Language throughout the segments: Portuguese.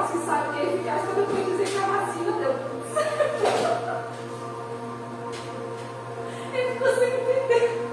acho que sabe que é eficaz quando eu fui dizer que a vacina deu tudo certo. Ele ficou sem entender.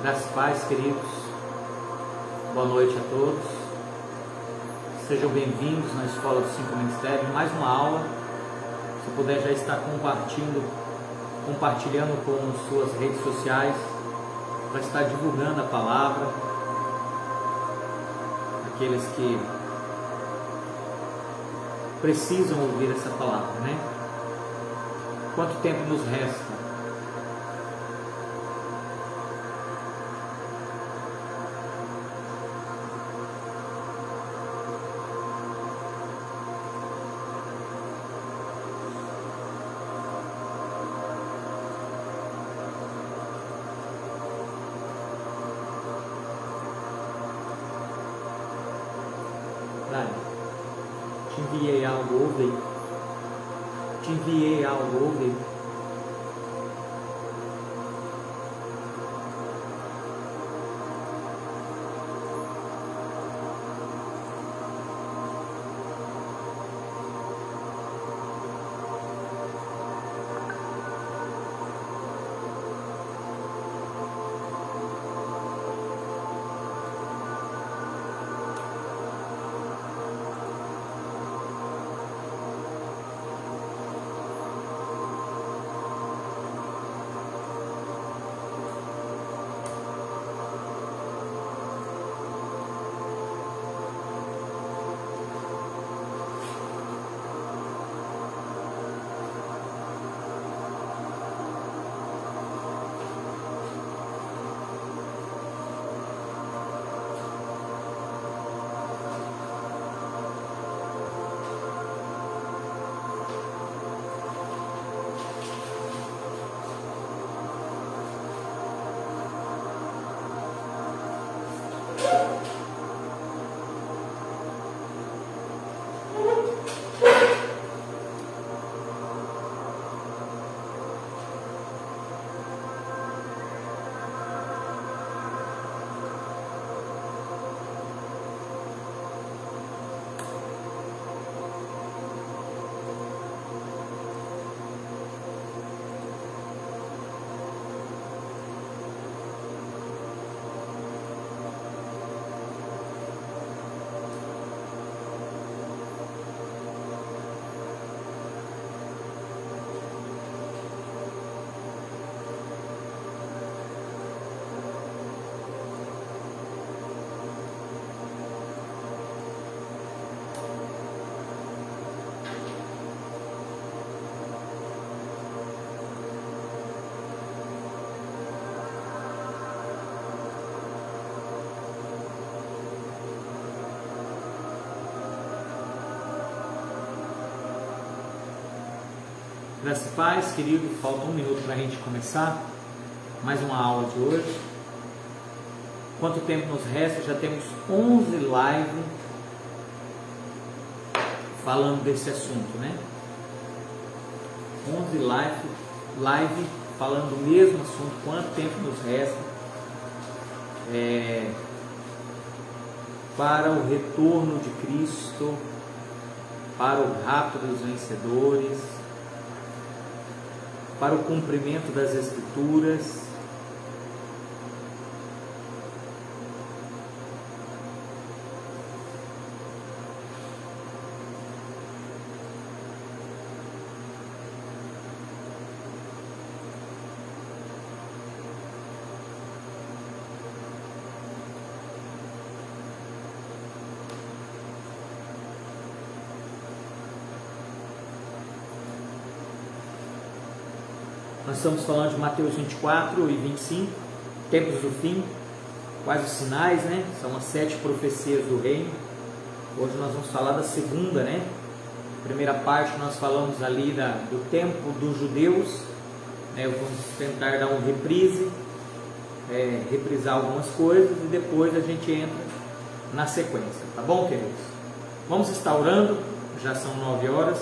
Graças e paz, queridos. Boa noite a todos. Sejam bem-vindos na Escola do Cinco Ministérios. Mais uma aula. Se puder já estar compartilhando com suas redes sociais, para estar divulgando a palavra. Aqueles que precisam ouvir essa palavra, né? Quanto tempo nos resta? Te enviei algo, ouve. Te enviei algo, ouve. Graças e paz, querido. Falta um minuto para a gente começar mais uma aula de hoje. Quanto tempo nos resta? Já temos 11 lives falando desse assunto, né? 11 live falando do mesmo assunto. Quanto tempo nos resta para o retorno de Cristo, para o rapto dos vencedores? para o cumprimento das Escrituras. Nós estamos falando de Mateus 24 e 25, tempos do fim, quais os sinais, né? São as 7 profecias do reino. Hoje nós vamos falar da segunda, né? Primeira parte nós falamos ali do tempo dos judeus, né? Vamos tentar dar um reprise, reprisar algumas coisas e depois a gente entra na sequência, tá bom, queridos? Vamos estar orando, já são 9 horas.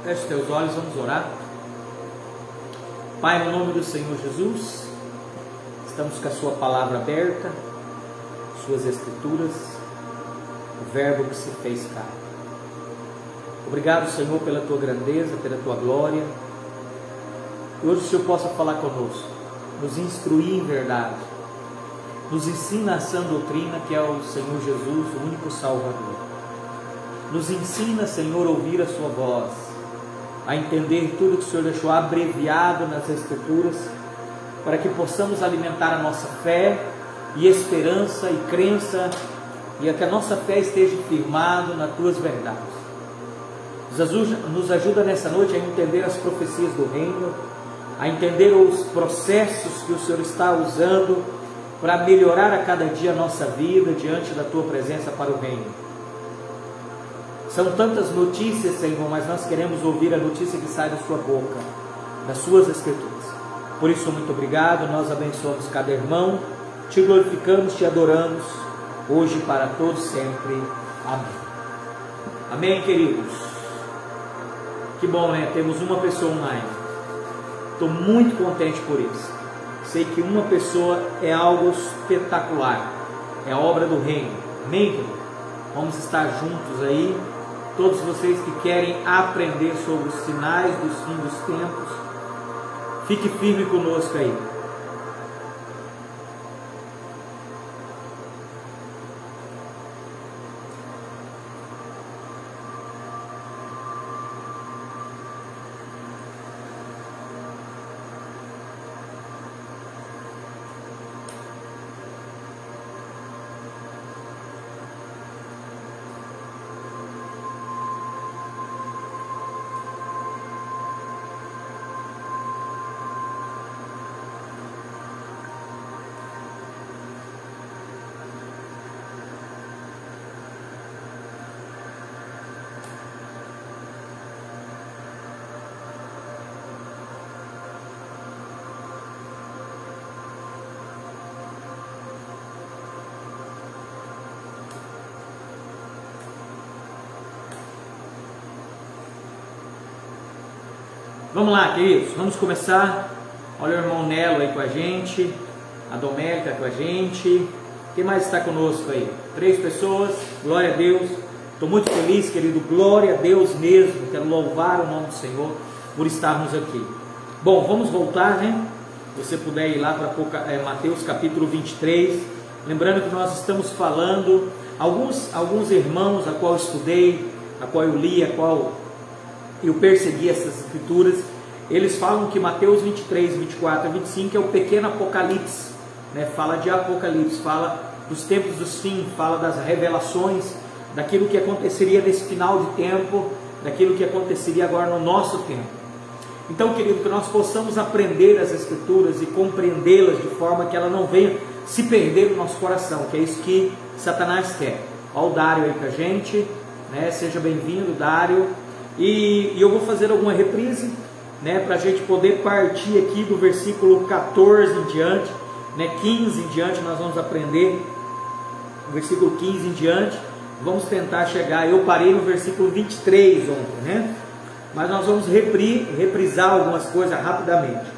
Feche os teus olhos, vamos orar. Pai, no nome do Senhor Jesus, estamos com a sua palavra aberta, suas escrituras, o verbo que se fez carne. Obrigado, Senhor, pela tua grandeza, pela tua glória. Que hoje o Senhor possa falar conosco, nos instruir em verdade, nos ensina a sã doutrina que é o Senhor Jesus, o único Salvador. Nos ensina, Senhor, a ouvir a sua voz, a entender tudo que o Senhor deixou abreviado nas Escrituras, para que possamos alimentar a nossa fé e esperança e crença, e que a nossa fé esteja firmada nas tuas verdades. Nos ajuda nessa noite a entender as profecias do reino, a entender os processos que o Senhor está usando para melhorar a cada dia a nossa vida diante da tua presença para o reino. São tantas notícias, Senhor, mas nós queremos ouvir a notícia que sai da sua boca, das suas Escrituras. Por isso, muito obrigado, nós abençoamos cada irmão, te glorificamos, te adoramos, hoje e para todos sempre. Amém. Amém, queridos? Que bom, né? Temos uma pessoa online. Estou muito contente por isso. Sei que uma pessoa é algo espetacular, é a obra do reino. Amém, querido? Vamos estar juntos aí. Todos vocês que querem aprender sobre os sinais dos fins dos tempos, fique firme conosco aí. Vamos lá, queridos, vamos começar. Olha o irmão Nelo aí com a gente, a Domélica com a gente. Quem mais está conosco aí? 3 pessoas, glória a Deus. Estou muito feliz, querido, glória a Deus mesmo. Quero louvar o nome do Senhor por estarmos aqui. Bom, vamos voltar, né? Se você puder ir lá para Mateus capítulo 23. Lembrando que nós estamos falando, alguns irmãos a qual eu estudei, a qual eu li, a qual eu persegui essas escrituras, eles falam que Mateus 23, 24 e 25 é o pequeno Apocalipse, né? Fala de Apocalipse, fala dos tempos dos fins, fala das revelações, daquilo que aconteceria nesse final de tempo, daquilo que aconteceria agora no nosso tempo. Então, querido, que nós possamos aprender as escrituras e compreendê-las de forma que ela não venha se perder no nosso coração, que é isso que Satanás quer. Olha o Dário aí com a gente, né? Seja bem-vindo, Dário. E eu vou fazer alguma reprise, né, para a gente poder partir aqui do versículo 14 em diante, né, 15 em diante nós vamos aprender, versículo 15 em diante, vamos tentar chegar, eu parei no versículo 23 ontem, né, mas nós vamos reprisar algumas coisas rapidamente.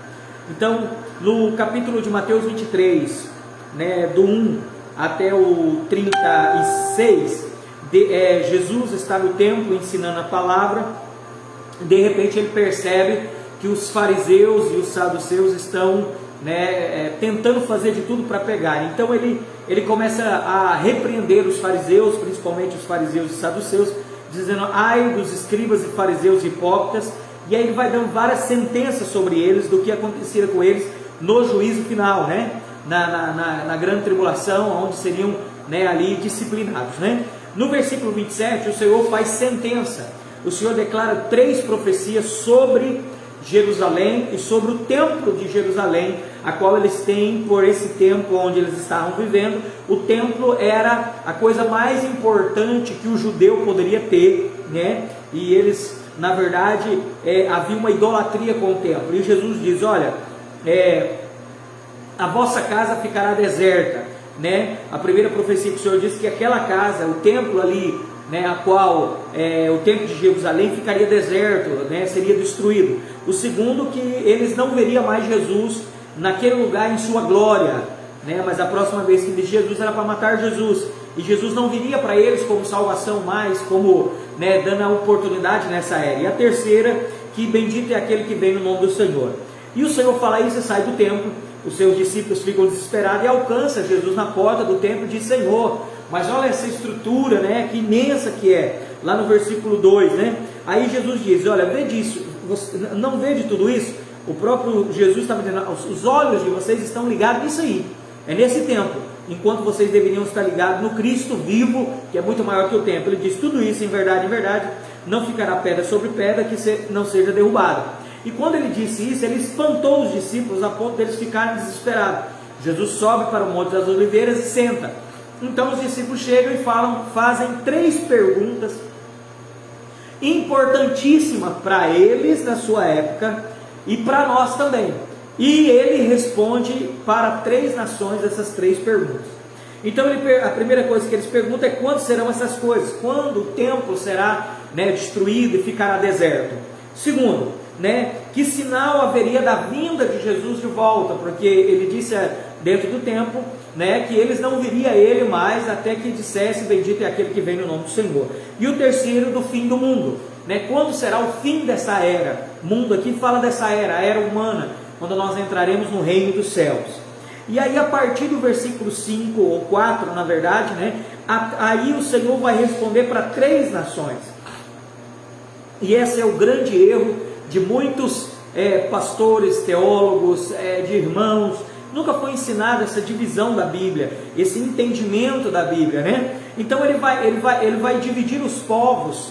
Então, no capítulo de Mateus 23, né, do 1 até o 36, Jesus está no templo ensinando a palavra, de repente ele percebe que os fariseus e os saduceus estão, tentando fazer de tudo para pegar. Então ele começa a repreender os fariseus, principalmente os fariseus e saduceus, dizendo: ai dos escribas e fariseus hipócritas. E aí ele vai dando várias sentenças sobre eles, do que acontecia com eles no juízo final, na grande tribulação, onde seriam ali disciplinados. No versículo 27, o Senhor faz sentença. O Senhor declara 3 profecias sobre Jerusalém e sobre o templo de Jerusalém, a qual eles têm por esse tempo onde eles estavam vivendo. O templo era a coisa mais importante que o judeu poderia ter, e eles, na verdade, havia uma idolatria com o templo. E Jesus diz: olha, a vossa casa ficará deserta. A primeira profecia que o Senhor disse que aquela casa, o templo ali, a qual o templo de Jerusalém ficaria deserto, seria destruído. O segundo, que eles não veriam mais Jesus naquele lugar em sua glória, mas a próxima vez que visse Jesus era para matar Jesus, e Jesus não viria para eles como salvação mais, como dando a oportunidade nessa era. E a terceira, que bendito é aquele que vem no nome do Senhor. E o Senhor fala isso e sai do templo. Os seus discípulos ficam desesperados e alcançam Jesus na porta do templo e diz: Senhor, mas olha essa estrutura, que imensa que é. Lá no versículo 2, aí Jesus diz: olha, vê disso, você não vê de tudo isso? O próprio Jesus estava dizendo: os olhos de vocês estão ligados nisso aí, é nesse templo, enquanto vocês deveriam estar ligados no Cristo vivo, que é muito maior que o templo. Ele diz: tudo isso em verdade, não ficará pedra sobre pedra que não seja derrubada. E quando ele disse isso, ele espantou os discípulos a ponto deles ficarem desesperados. Jesus sobe para o Monte das Oliveiras e senta. Então os discípulos chegam e fazem 3 perguntas importantíssimas para eles na sua época e para nós também. E ele responde para 3 nações essas 3 perguntas. Então a primeira coisa que eles perguntam é: quando serão essas coisas? Quando o templo será destruído e ficará deserto? Segundo, que sinal haveria da vinda de Jesus de volta? Porque ele disse dentro do templo, que eles não viriam ele mais até que dissesse: bendito é aquele que vem no nome do Senhor. E o terceiro, do fim do mundo, quando será o fim dessa era? Mundo aqui fala dessa era, a era humana, quando nós entraremos no reino dos céus. E aí, a partir do versículo 5 ou 4, na verdade, aí o Senhor vai responder para 3 nações. E esse é o grande erro de muitos pastores, teólogos, de irmãos. Nunca foi ensinada essa divisão da Bíblia, esse entendimento da Bíblia, Então ele vai dividir os povos,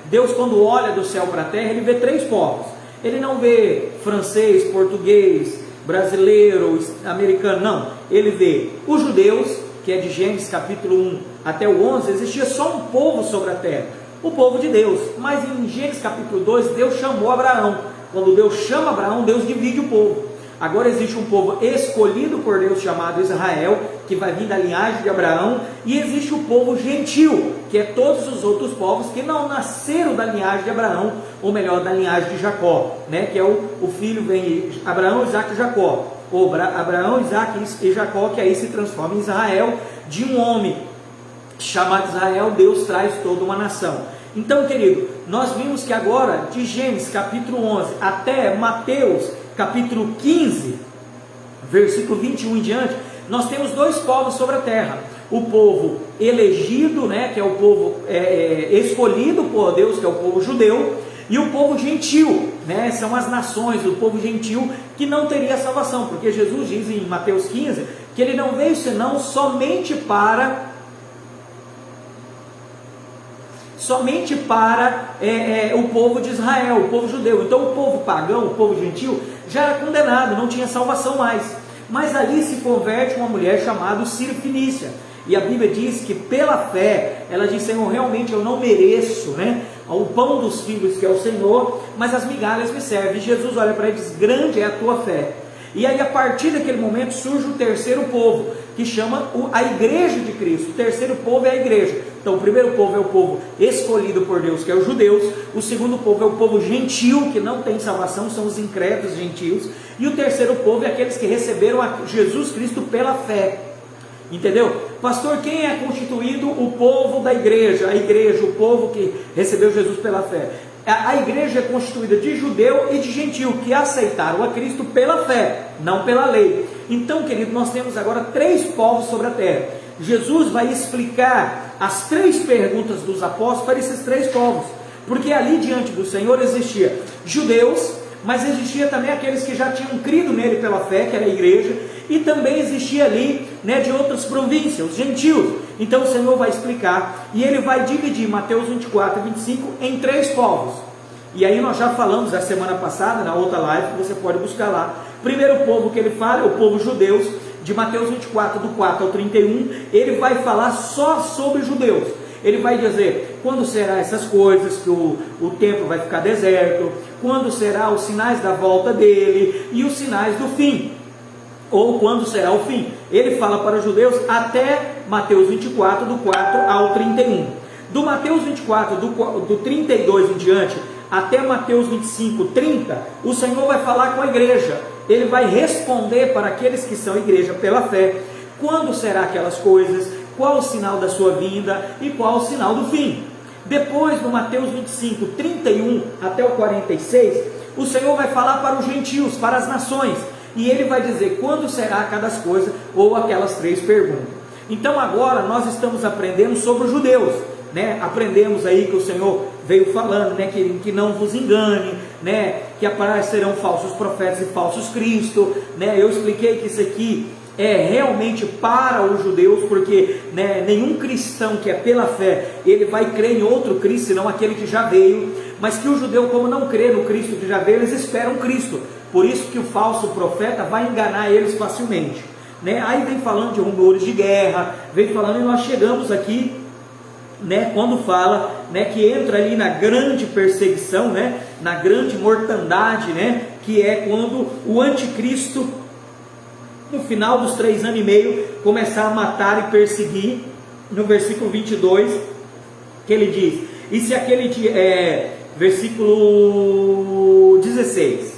Deus, quando olha do céu para a terra, ele vê 3 povos. Ele não vê francês, português, brasileiro, americano, não. Ele vê os judeus, que é de Gênesis capítulo 1 até o 11, existia só um povo sobre a terra, o povo de Deus. Mas em Gênesis capítulo 2, Deus chamou Abraão. Quando Deus chama Abraão, Deus divide o povo. Agora existe um povo escolhido por Deus chamado Israel, que vai vir da linhagem de Abraão, e existe o povo gentil, que é todos os outros povos que não nasceram da linhagem de Abraão, ou melhor, da linhagem de Jacó, que é o filho, vem Abraão, Isaac e Jacó, ou Abraão, Isaac e Jacó, que aí se transforma em Israel. De um homem chamado Israel, Deus traz toda uma nação. Então, querido, nós vimos que agora, de Gênesis capítulo 11 até Mateus capítulo 15, versículo 21 em diante, nós temos 2 povos sobre a terra: o povo elegido, que é o povo escolhido por Deus, que é o povo judeu, e o povo gentil, são as nações, o povo gentil que não teria salvação, porque Jesus diz em Mateus 15 que ele não veio senão somente para o povo de Israel, o povo judeu. Então o povo pagão, o povo gentil, já era condenado, não tinha salvação mais. Mas ali se converte uma mulher chamada Ciro Fenícia, e a Bíblia diz que pela fé, ela diz: Senhor, realmente eu não mereço o pão dos filhos que é o Senhor, mas as migalhas me servem. E Jesus olha para ela e diz: grande é a tua fé. E aí, a partir daquele momento, surge o terceiro povo, que chama a igreja de Cristo. O terceiro povo é a igreja. Então o primeiro povo é o povo escolhido por Deus, que é os judeus. O segundo povo é o povo gentil, que não tem salvação, são os incrédulos gentios. E o terceiro povo é aqueles que receberam a Jesus Cristo pela fé. Entendeu? Pastor, quem é constituído o povo da igreja? A igreja, o povo que recebeu Jesus pela fé. A igreja é constituída de judeu e de gentio, que aceitaram a Cristo pela fé, não pela lei. Então, querido, nós temos agora 3 povos sobre a terra. Jesus vai explicar as 3 perguntas dos apóstolos para esses 3 povos, porque ali diante do Senhor existia judeus, mas existia também aqueles que já tinham crido nele pela fé, que era a igreja, e também existia ali, de outras províncias, os gentios. Então o Senhor vai explicar, e ele vai dividir Mateus 24 e 25 em 3 povos. E aí nós já falamos a semana passada, na outra live, que você pode buscar lá. Primeiro povo que ele fala é o povo judeus, de Mateus 24, do 4 ao 31, ele vai falar só sobre judeus. Ele vai dizer quando será essas coisas, que o templo vai ficar deserto, quando será os sinais da volta dele e os sinais do fim, ou quando será o fim. Ele fala para os judeus até Mateus 24, do 4 ao 31. Do Mateus 24, do 32 em diante, até Mateus 25, 30, o Senhor vai falar com a igreja. Ele vai responder para aqueles que são igreja pela fé, quando será aquelas coisas, qual o sinal da sua vinda e qual o sinal do fim. Depois, no Mateus 25, 31 até o 46, o Senhor vai falar para os gentios, para as nações, e ele vai dizer quando será cada coisa, ou aquelas 3 perguntas. Então agora nós estamos aprendendo sobre os judeus, aprendemos aí que o Senhor veio falando, que não vos engane, que aparecerão falsos profetas e falsos cristos, eu expliquei que isso aqui é realmente para os judeus, porque nenhum cristão que é pela fé, ele vai crer em outro Cristo, senão aquele que já veio, mas que o judeu, como não crê no Cristo que já veio, eles esperam Cristo, por isso que o falso profeta vai enganar eles facilmente, aí vem falando de rumores de guerra, vem falando, e nós chegamos aqui, quando fala, que entra ali na grande perseguição, na grande mortandade, que é quando o anticristo, no final dos 3 anos e meio, começar a matar e perseguir, no versículo 22, que ele diz, e se aquele dia, versículo 16,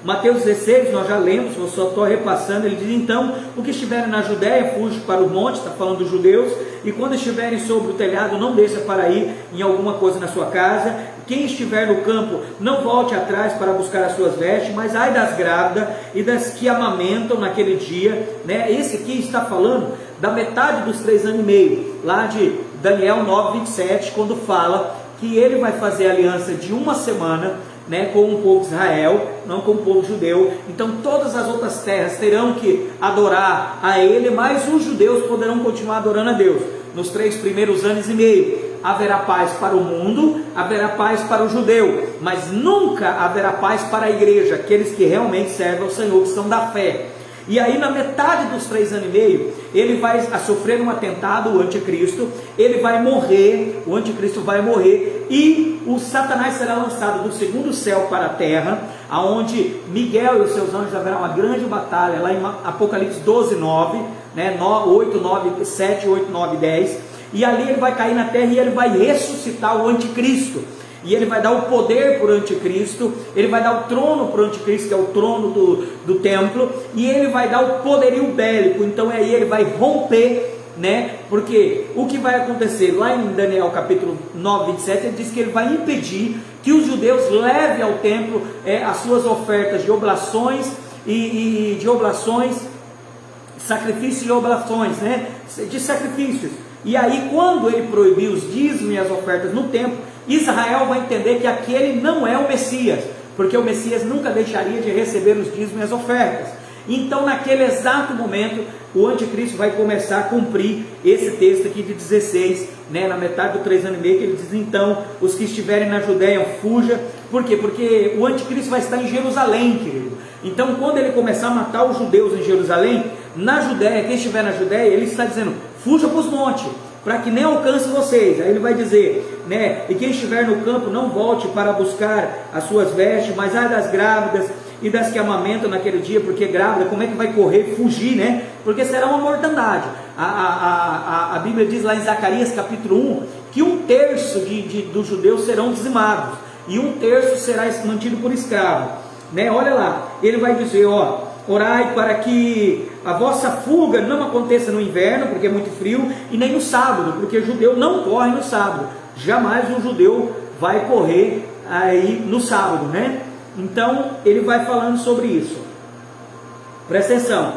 Mateus 16, nós já lemos, eu só estou repassando, ele diz, então, o que estiverem na Judéia, fuja para o monte, está falando dos judeus, e quando estiverem sobre o telhado, não desça para ir em alguma coisa na sua casa, quem estiver no campo, não volte atrás para buscar as suas vestes, mas ai das grávidas e das que amamentam naquele dia, esse aqui está falando da metade dos 3 anos e meio, lá de Daniel 9, 27, quando fala que ele vai fazer aliança de 1 semana, com o povo de Israel, não com o povo judeu. Então todas as outras terras terão que adorar a ele, mas os judeus poderão continuar adorando a Deus. Nos 3 primeiros anos e meio haverá paz para o mundo, haverá paz para o judeu, mas nunca haverá paz para a igreja, aqueles que realmente servem ao Senhor, que são da fé. E aí na metade dos 3 anos e meio, ele vai sofrer um atentado, o anticristo, ele vai morrer, o anticristo vai morrer, e o Satanás será lançado do 2º céu para a terra, aonde Miguel e os seus anjos haverá uma grande batalha, lá em Apocalipse 12, 9, 8, 9, 7, 8, 9, 10, e ali ele vai cair na terra e ele vai ressuscitar o anticristo, e ele vai dar o poder para o anticristo, ele vai dar o trono para o anticristo, que é o trono do templo, e ele vai dar o poderio bélico. Então aí ele vai romper, porque o que vai acontecer lá em Daniel capítulo 9, 27, ele diz que ele vai impedir que os judeus levem ao templo as suas ofertas de oblações e de oblações, sacrifícios e oblações, de sacrifícios. E aí quando ele proibir os dízimos e as ofertas no templo, Israel vai entender que aquele não é o Messias, porque o Messias nunca deixaria de receber os dízimos e as ofertas. Então naquele exato momento, o anticristo vai começar a cumprir esse texto aqui de 16, na metade do 3 anos e meio, que ele diz, então, os que estiverem na Judéia, fuja. Por quê? Porque o anticristo vai estar em Jerusalém, querido. Então quando ele começar a matar os judeus em Jerusalém, na Judéia, quem estiver na Judéia, ele está dizendo, fuja para os montes, para que nem alcance vocês. Aí ele vai dizer, e quem estiver no campo, não volte para buscar as suas vestes, mas ai das grávidas e das que amamentam naquele dia, porque grávida, como é que vai correr, fugir, porque será uma mortandade. A Bíblia diz lá em Zacarias capítulo 1, que 1/3 dos judeus serão dizimados, e 1/3 será mantido por escravo, olha lá, ele vai dizer, orai para que a vossa fuga não aconteça no inverno, porque é muito frio, e nem no sábado, porque o judeu não corre no sábado. Jamais um judeu vai correr aí no sábado, né? Então ele vai falando sobre isso. Presta atenção.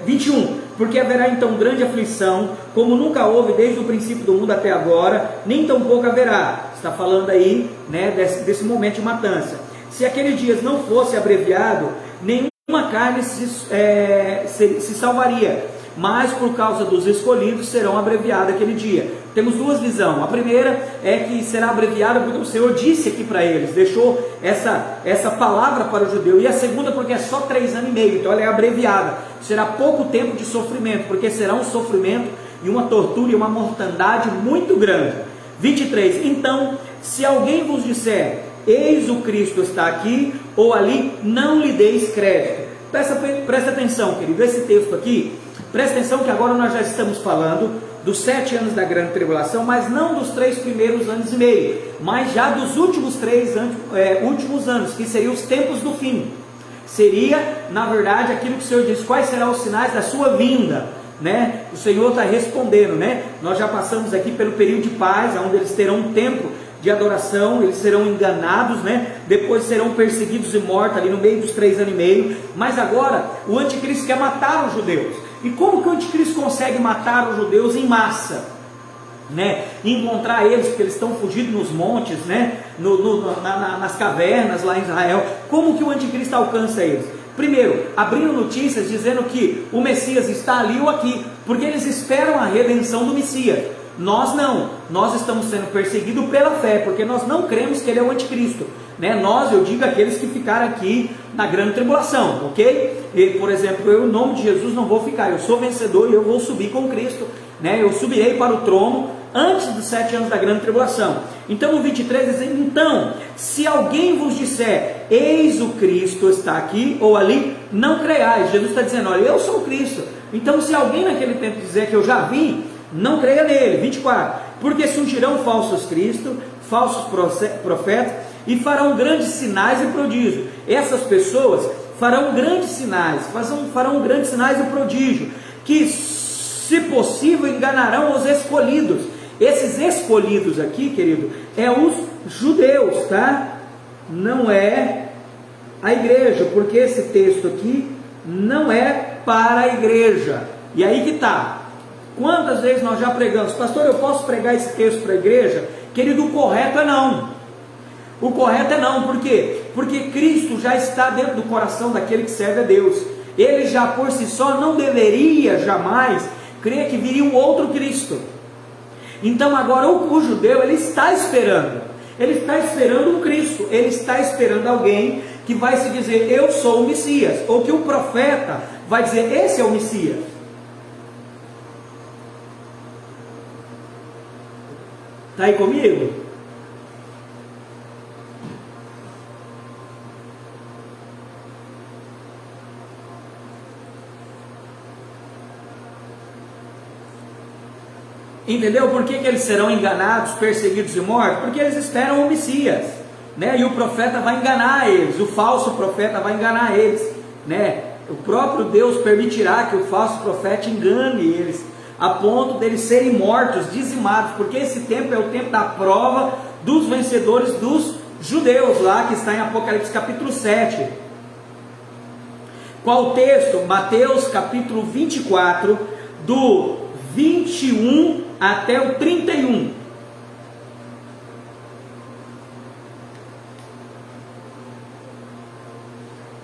21. Porque haverá então grande aflição, como nunca houve desde o princípio do mundo até agora, nem tampouco haverá. Está falando aí, né, desse momento de matança. Se aqueles dias não fosse abreviado, nenhuma carne se salvaria, mas por causa dos escolhidos serão abreviados aquele dia. Temos duas visões. A primeira é que será abreviada porque o Senhor disse aqui para eles, deixou essa palavra para o judeu. E a segunda porque é só 3 anos e meio, então ela é abreviada. Será pouco tempo de sofrimento, porque será um sofrimento e uma tortura e uma mortandade muito grande. 23. Então, se alguém vos disser, eis o Cristo está aqui ou ali, não lhe deis crédito. Presta atenção, querido, esse texto aqui, presta atenção que agora nós já estamos falando dos 7 anos da grande tribulação, mas não dos 3 primeiros anos e meio, mas já dos últimos 3 últimos anos, que seriam os tempos do fim. Seria, na verdade, aquilo que o Senhor diz, quais serão os sinais da sua vinda, né? O Senhor está respondendo, né? Nós já passamos aqui pelo período de paz, onde eles terão um tempo de adoração, eles serão enganados, né? Depois serão perseguidos e mortos ali no meio dos 3 anos e meio, mas agora o anticristo quer matar os judeus. E como que o anticristo consegue matar os judeus em massa? Né? Encontrar eles, porque eles estão fugindo nos montes, né? Nas cavernas lá em Israel. Como que o anticristo alcança eles? Primeiro, abrindo notícias dizendo que o Messias está ali ou aqui, porque eles esperam a redenção do Messias. Nós não, nós estamos sendo perseguidos pela fé, porque nós não cremos que ele é o anticristo, né? Nós, eu digo aqueles que ficaram aqui na grande tribulação, ok? E, por exemplo, eu em nome de Jesus não vou ficar, eu sou vencedor e eu vou subir com Cristo, né? Eu subirei para o trono antes dos 7 anos da grande tribulação. Então no 23 diz, então, se alguém vos disser, eis o Cristo está aqui ou ali, não creiais. Jesus está dizendo, olha, eu sou o Cristo. Então se alguém naquele tempo dizer que eu já vim, não creia nele. 24, porque surgirão falsos cristos, falsos profetas, e farão grandes sinais e prodígios. Essas pessoas farão grandes sinais, farão grandes sinais e prodígios, que se possível enganarão os escolhidos. Esses escolhidos aqui, querido, é os judeus, tá? Não é a igreja, porque esse texto aqui não é para a igreja. E aí que tá. Quantas vezes nós já pregamos, pastor, eu posso pregar esse texto para a igreja? Querido, o correto é não. O correto é não, por quê? Porque Cristo já está dentro do coração daquele que serve a Deus. Ele já por si só não deveria jamais crer que viria um outro Cristo. Então agora o judeu, ele está esperando um Cristo, ele está esperando alguém que vai se dizer, eu sou o Messias, ou que o profeta vai dizer, esse é o Messias. Está aí comigo? Entendeu por que eles serão enganados, perseguidos e mortos? Porque eles esperam o Messias, né? E o profeta vai enganar eles, o falso profeta vai enganar eles, né? O próprio Deus permitirá que o falso profeta engane eles, a ponto deles serem mortos, dizimados, porque esse tempo é o tempo da prova dos vencedores dos judeus, lá que está em Apocalipse capítulo 7. Qual o texto? Mateus capítulo 24, do 21 até o 31.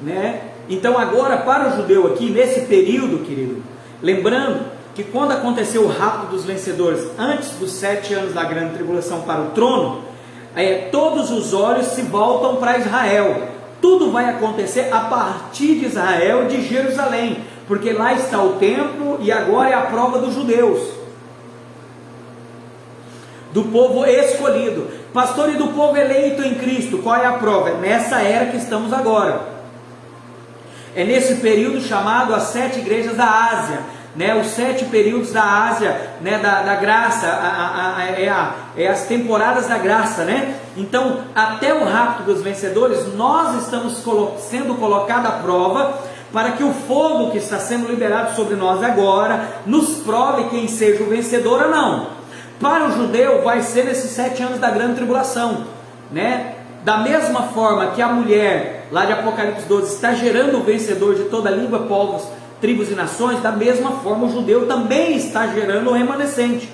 Né? Então agora para o judeu aqui, nesse período, querido, lembrando que quando aconteceu o rapto dos vencedores, antes dos 7 anos da grande tribulação para o trono, todos os olhos se voltam para Israel. Tudo vai acontecer a partir de Israel, de Jerusalém, porque lá está o templo e agora é a prova dos judeus, do povo escolhido. Pastor, e do povo eleito em Cristo, qual é a prova? É nessa era que estamos agora. É nesse período chamado as 7 igrejas da Ásia, né? Os 7 períodos da Ásia, né? da graça, as temporadas da graça, né? Então, até o rapto dos vencedores, nós estamos sendo colocados à prova, para que o fogo que está sendo liberado sobre nós agora, nos prove quem seja o vencedor ou não. Para o judeu vai ser nesses 7 anos da grande tribulação, né? Da mesma forma que a mulher, lá de Apocalipse 12, está gerando o vencedor de toda língua, povos, tribos e nações, da mesma forma o judeu também está gerando o remanescente.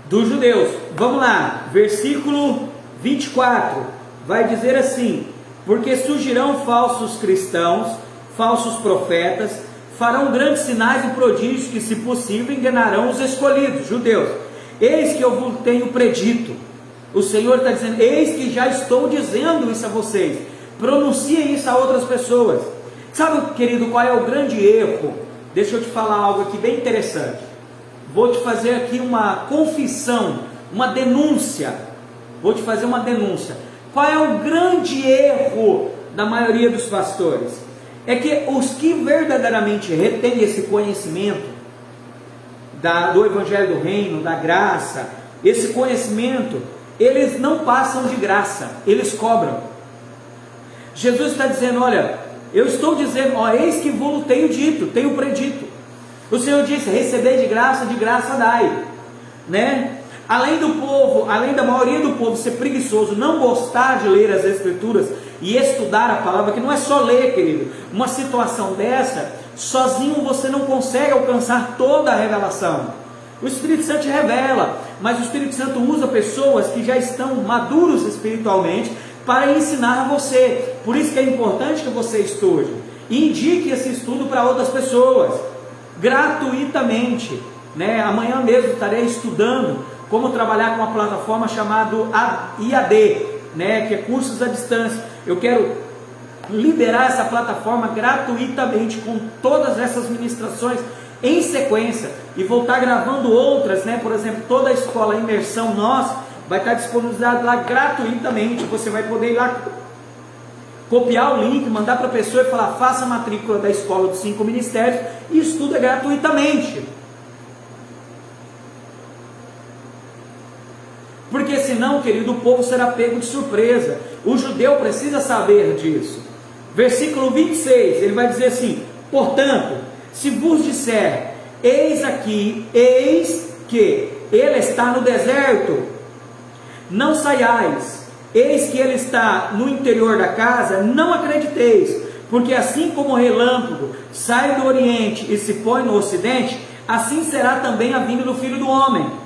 Dos judeus, vamos lá, versículo 24, vai dizer assim: porque surgirão falsos cristãos, falsos profetas, farão grandes sinais e prodígios que, se possível, enganarão os escolhidos, judeus. Eis que eu vos tenho predito. O Senhor está dizendo: eis que já estou dizendo isso a vocês. Pronunciem isso a outras pessoas. Sabe, querido, qual é o grande erro? Deixa eu te falar algo aqui bem interessante. Vou te fazer aqui uma confissão, uma denúncia. Vou te fazer uma denúncia. Qual é o grande erro da maioria dos pastores? É que os que verdadeiramente retêm esse conhecimento do Evangelho do Reino, da graça, esse conhecimento, eles não passam de graça, eles cobram. Jesus está dizendo: olha, eu estou dizendo, eis que vos tenho dito, tenho predito. O Senhor disse: receber de graça dai, né? Além do povo, além da maioria do povo ser preguiçoso, não gostar de ler as Escrituras e estudar a palavra, que não é só ler, querido. Uma situação dessa, sozinho você não consegue alcançar toda a revelação. O Espírito Santo te revela, mas o Espírito Santo usa pessoas que já estão maduros espiritualmente para ensinar a você. Por isso que é importante que você estude e indique esse estudo para outras pessoas, gratuitamente, né? Amanhã mesmo estarei estudando como trabalhar com uma plataforma chamada IAD, né? Que é cursos à distância. Eu quero liberar essa plataforma gratuitamente, com todas essas ministrações em sequência, e vou estar gravando outras, né? Por exemplo, toda a escola Imersão Nós vai estar disponibilizado lá gratuitamente. Você vai poder ir lá, copiar o link, mandar para a pessoa e falar: faça a matrícula da escola dos 5 ministérios e estuda gratuitamente. Porque senão, querido, o povo será pego de surpresa. O judeu precisa saber disso. Versículo 26, ele vai dizer assim: portanto, se vos disser, eis aqui, eis que ele está no deserto, não saiais. Eis que ele está no interior da casa, não acrediteis. Porque assim como o relâmpago sai do oriente e se põe no ocidente, assim será também a vinda do Filho do Homem.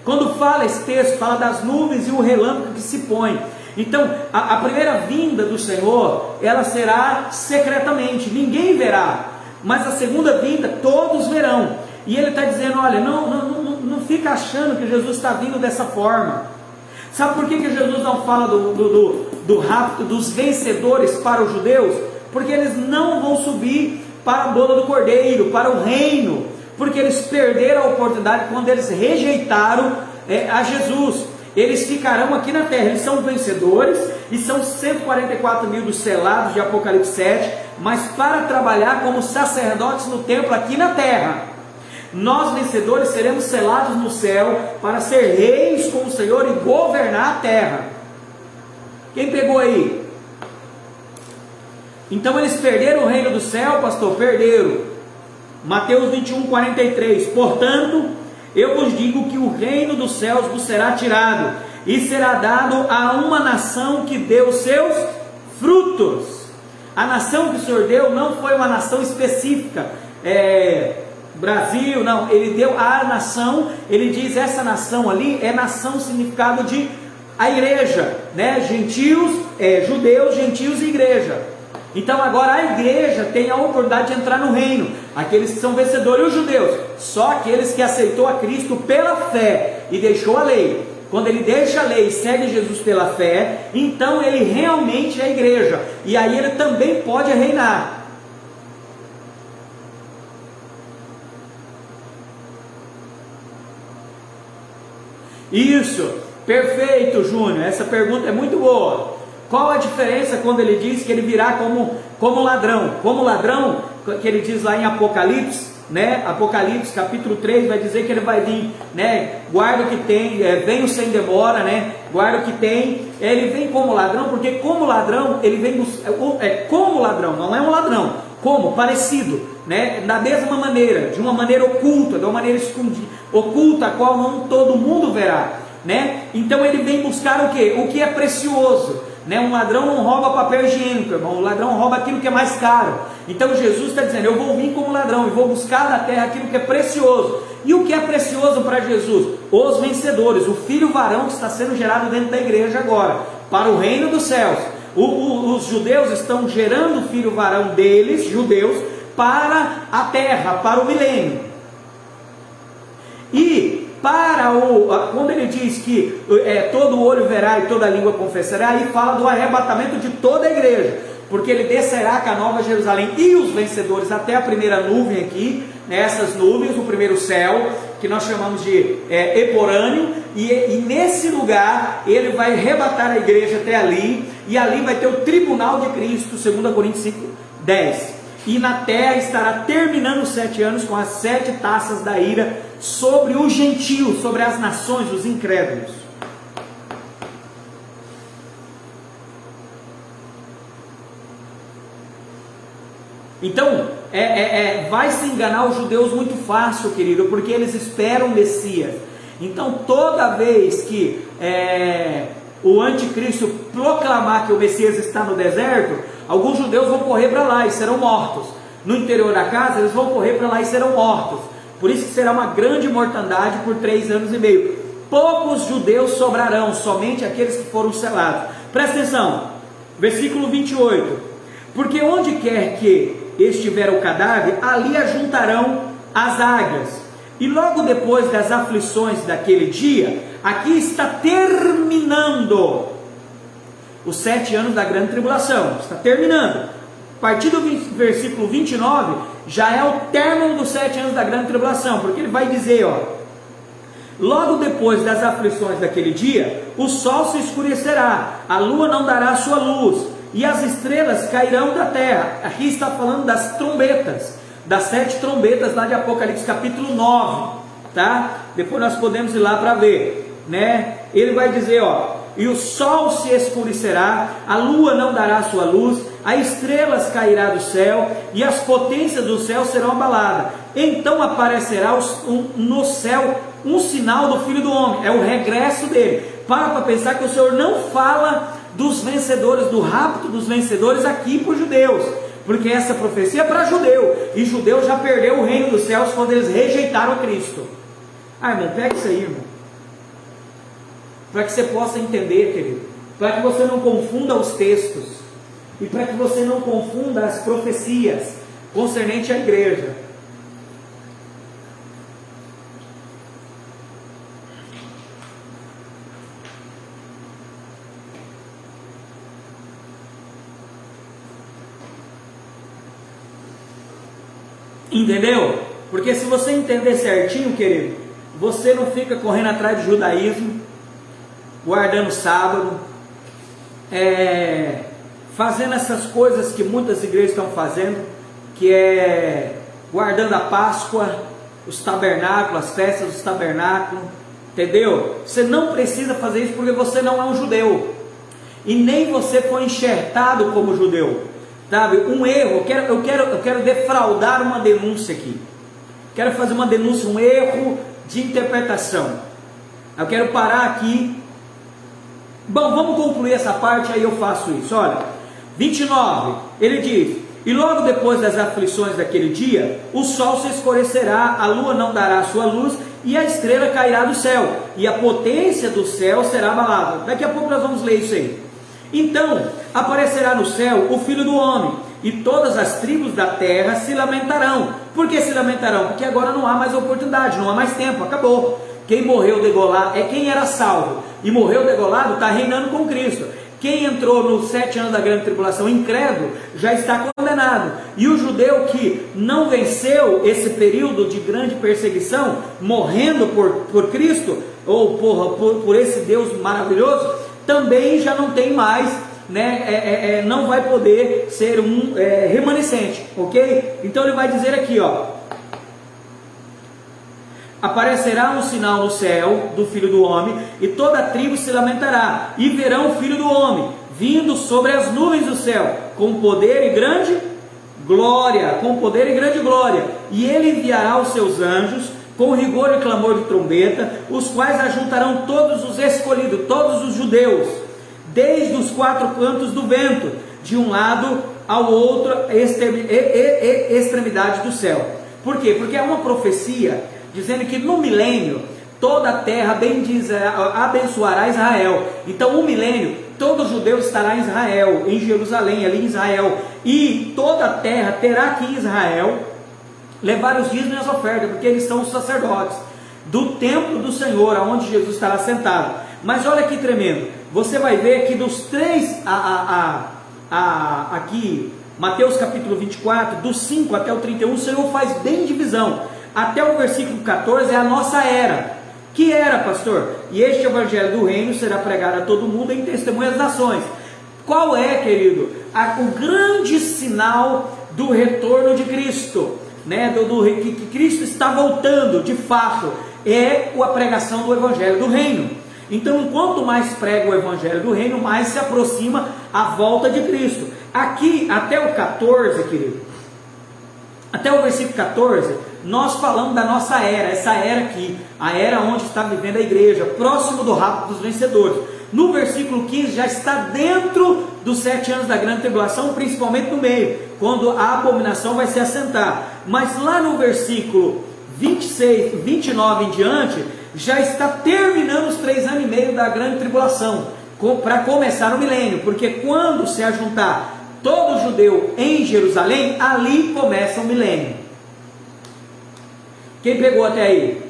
Quando fala esse texto, fala das nuvens e o relâmpago que se põe. Então, a primeira vinda do Senhor, ela será secretamente, ninguém verá. Mas a segunda vinda, todos verão. E ele está dizendo: olha, não fica achando que Jesus está vindo dessa forma. Sabe por que Jesus não fala do rapto dos vencedores para os judeus? Porque eles não vão subir para a boda do Cordeiro, para o reino. Porque eles perderam a oportunidade quando eles rejeitaram a Jesus. Eles ficarão aqui na terra. Eles são vencedores e são 144 mil dos selados de Apocalipse 7, mas para trabalhar como sacerdotes no templo aqui na terra. Nós vencedores seremos selados no céu para ser reis com o Senhor e governar a terra. Quem pegou aí? Então eles perderam o reino do céu, pastor? Perderam. Mateus 21, 43, portanto, eu vos digo que o reino dos céus vos será tirado, e será dado a uma nação que deu seus frutos. A nação que o Senhor deu não foi uma nação específica, Brasil, não, ele deu a nação, ele diz, essa nação ali é nação, significado de a igreja, né? Gentios, judeus, gentios e igreja. Então agora a igreja tem a oportunidade de entrar no reino, aqueles que são vencedores, os judeus, só aqueles que aceitou a Cristo pela fé e deixou a lei. Quando ele deixa a lei e segue Jesus pela fé, então ele realmente é a igreja, e aí ele também pode reinar. Isso, perfeito, Júnior, essa pergunta é muito boa. Qual a diferença quando ele diz que ele virá como ladrão? Como ladrão, que ele diz lá em Apocalipse, né? Apocalipse capítulo 3 vai dizer que ele vai vir, né? Guarda o que tem, venho sem demora, né? Guarda o que tem. Ele vem como ladrão, porque como ladrão, ele vem como ladrão, não é um ladrão. Como? Parecido, né? Da mesma maneira, de uma maneira oculta, de uma maneira escondida, oculta, a qual não todo mundo verá, né? Então ele vem buscar o quê? O que é precioso, né? Um ladrão não rouba papel higiênico, irmão. O ladrão rouba aquilo que é mais caro. Então Jesus está dizendo: eu vou vir como ladrão e vou buscar da terra aquilo que é precioso. E o que é precioso para Jesus? Os vencedores, o filho varão que está sendo gerado dentro da igreja agora, para o reino dos céus. Os judeus estão gerando o filho varão deles, judeus, para a terra, para o milênio. E quando ele diz que todo olho verá e toda língua confessará, aí fala do arrebatamento de toda a igreja, porque ele descerá com a nova Jerusalém e os vencedores até a primeira nuvem aqui, nessas nuvens, o primeiro céu, que nós chamamos de eporâneo, e nesse lugar ele vai arrebatar a igreja até ali, e ali vai ter o tribunal de Cristo, 2 Coríntios 5:10. E na terra estará terminando os 7 anos com as 7 taças da ira sobre os gentios, sobre as nações, os incrédulos. Então, vai se enganar os judeus muito fácil, querido, porque eles esperam o Messias. Então, toda vez que o anticristo proclamar que o Messias está no deserto, alguns judeus vão correr para lá e serão mortos. No interior da casa, eles vão correr para lá e serão mortos. Por isso que será uma grande mortandade por 3 anos e meio. Poucos judeus sobrarão, somente aqueles que foram selados. Presta atenção, versículo 28. Porque onde quer que estiver o cadáver, ali ajuntarão as águias. E logo depois das aflições daquele dia, aqui está terminando os 7 anos da grande tribulação. Está terminando. A partir do versículo 29, já é o término dos 7 anos da grande tribulação, porque ele vai dizer, logo depois das aflições daquele dia, o sol se escurecerá, a lua não dará sua luz, e as estrelas cairão da terra. Aqui está falando das trombetas, das 7 trombetas lá de Apocalipse capítulo 9, tá? Depois nós podemos ir lá para ver, né? Ele vai dizer, e o sol se escurecerá, a lua não dará sua luz, as estrelas cairá do céu, e as potências do céu serão abaladas. Então aparecerá no céu um sinal do Filho do Homem, é o regresso dele. Para pensar que o Senhor não fala dos vencedores, do rapto dos vencedores aqui para os judeus, porque essa profecia é para judeu, e judeu já perdeu o reino dos céus quando eles rejeitaram Cristo. Irmão, pega isso aí, irmão, para que você possa entender, querido, para que você não confunda os textos, e para que você não confunda as profecias concernente à igreja. Entendeu? Porque se você entender certinho, querido, você não fica correndo atrás de judaísmo, guardando sábado, fazendo essas coisas que muitas igrejas estão fazendo, que é guardando a Páscoa, os tabernáculos, as festas dos tabernáculos, entendeu? Você não precisa fazer isso porque você não é um judeu, e nem você foi enxertado como judeu, sabe? Um erro, eu quero defraudar uma denúncia aqui, quero fazer uma denúncia, um erro de interpretação. Eu quero parar aqui. Bom, vamos concluir essa parte, aí eu faço isso. Olha, 29, ele diz: e logo depois das aflições daquele dia, o sol se escurecerá, a lua não dará sua luz, e a estrela cairá do céu, e a potência do céu será abalada. Daqui a pouco nós vamos ler isso aí. Então aparecerá no céu o Filho do Homem, e todas as tribos da terra se lamentarão. Por que se lamentarão? Porque agora não há mais oportunidade, não há mais tempo, acabou. Quem morreu degolado é quem era salvo, e morreu degolado está reinando com Cristo. Quem entrou nos 7 anos da grande tribulação incrédulo já está condenado, e o judeu que não venceu esse período de grande perseguição, morrendo por Cristo, ou por esse Deus maravilhoso, também já não tem mais, né, não vai poder ser um remanescente, ok? Então ele vai dizer aqui, aparecerá um sinal no céu do Filho do Homem, e toda a tribo se lamentará, e verão o Filho do Homem vindo sobre as nuvens do céu, com poder e grande glória, com poder e grande glória, e ele enviará os seus anjos com rigor e clamor de trombeta, os quais ajuntarão todos os escolhidos, todos os judeus, desde os quatro cantos do vento, de um lado ao outro, extremidade do céu. Por quê? Porque é uma profecia dizendo que no milênio toda a terra abençoará Israel. Então, o milênio, todo judeu estará em Israel, em Jerusalém, ali em Israel, e toda a terra terá aqui em Israel levar os dízimos e as ofertas, porque eles são os sacerdotes do templo do Senhor, aonde Jesus estará sentado. Mas olha que tremendo, você vai ver que dos três, aqui, Mateus capítulo 24, do 5 até o 31, o Senhor faz bem divisão. Até o versículo 14 é a nossa era. Que era, pastor? E este evangelho do reino será pregado a todo mundo em testemunho às nações. Qual é, querido? O grande sinal do retorno de Cristo, né? Que Cristo está voltando, de fato, é a pregação do evangelho do reino. Então, quanto mais prega o evangelho do reino, mais se aproxima a volta de Cristo. Aqui, até o 14, querido, até o versículo 14, nós falamos da nossa era, essa era aqui, a era onde está vivendo a igreja, próximo do rapto dos vencedores. No versículo 15 já está dentro dos 7 anos da grande tribulação, principalmente no meio, quando a abominação vai se assentar. Mas lá no versículo 26, 29 em diante, já está terminando os 3 anos e meio da grande tribulação, para começar o milênio, porque quando se ajuntar todo judeu em Jerusalém, ali começa o milênio. Quem pegou até aí?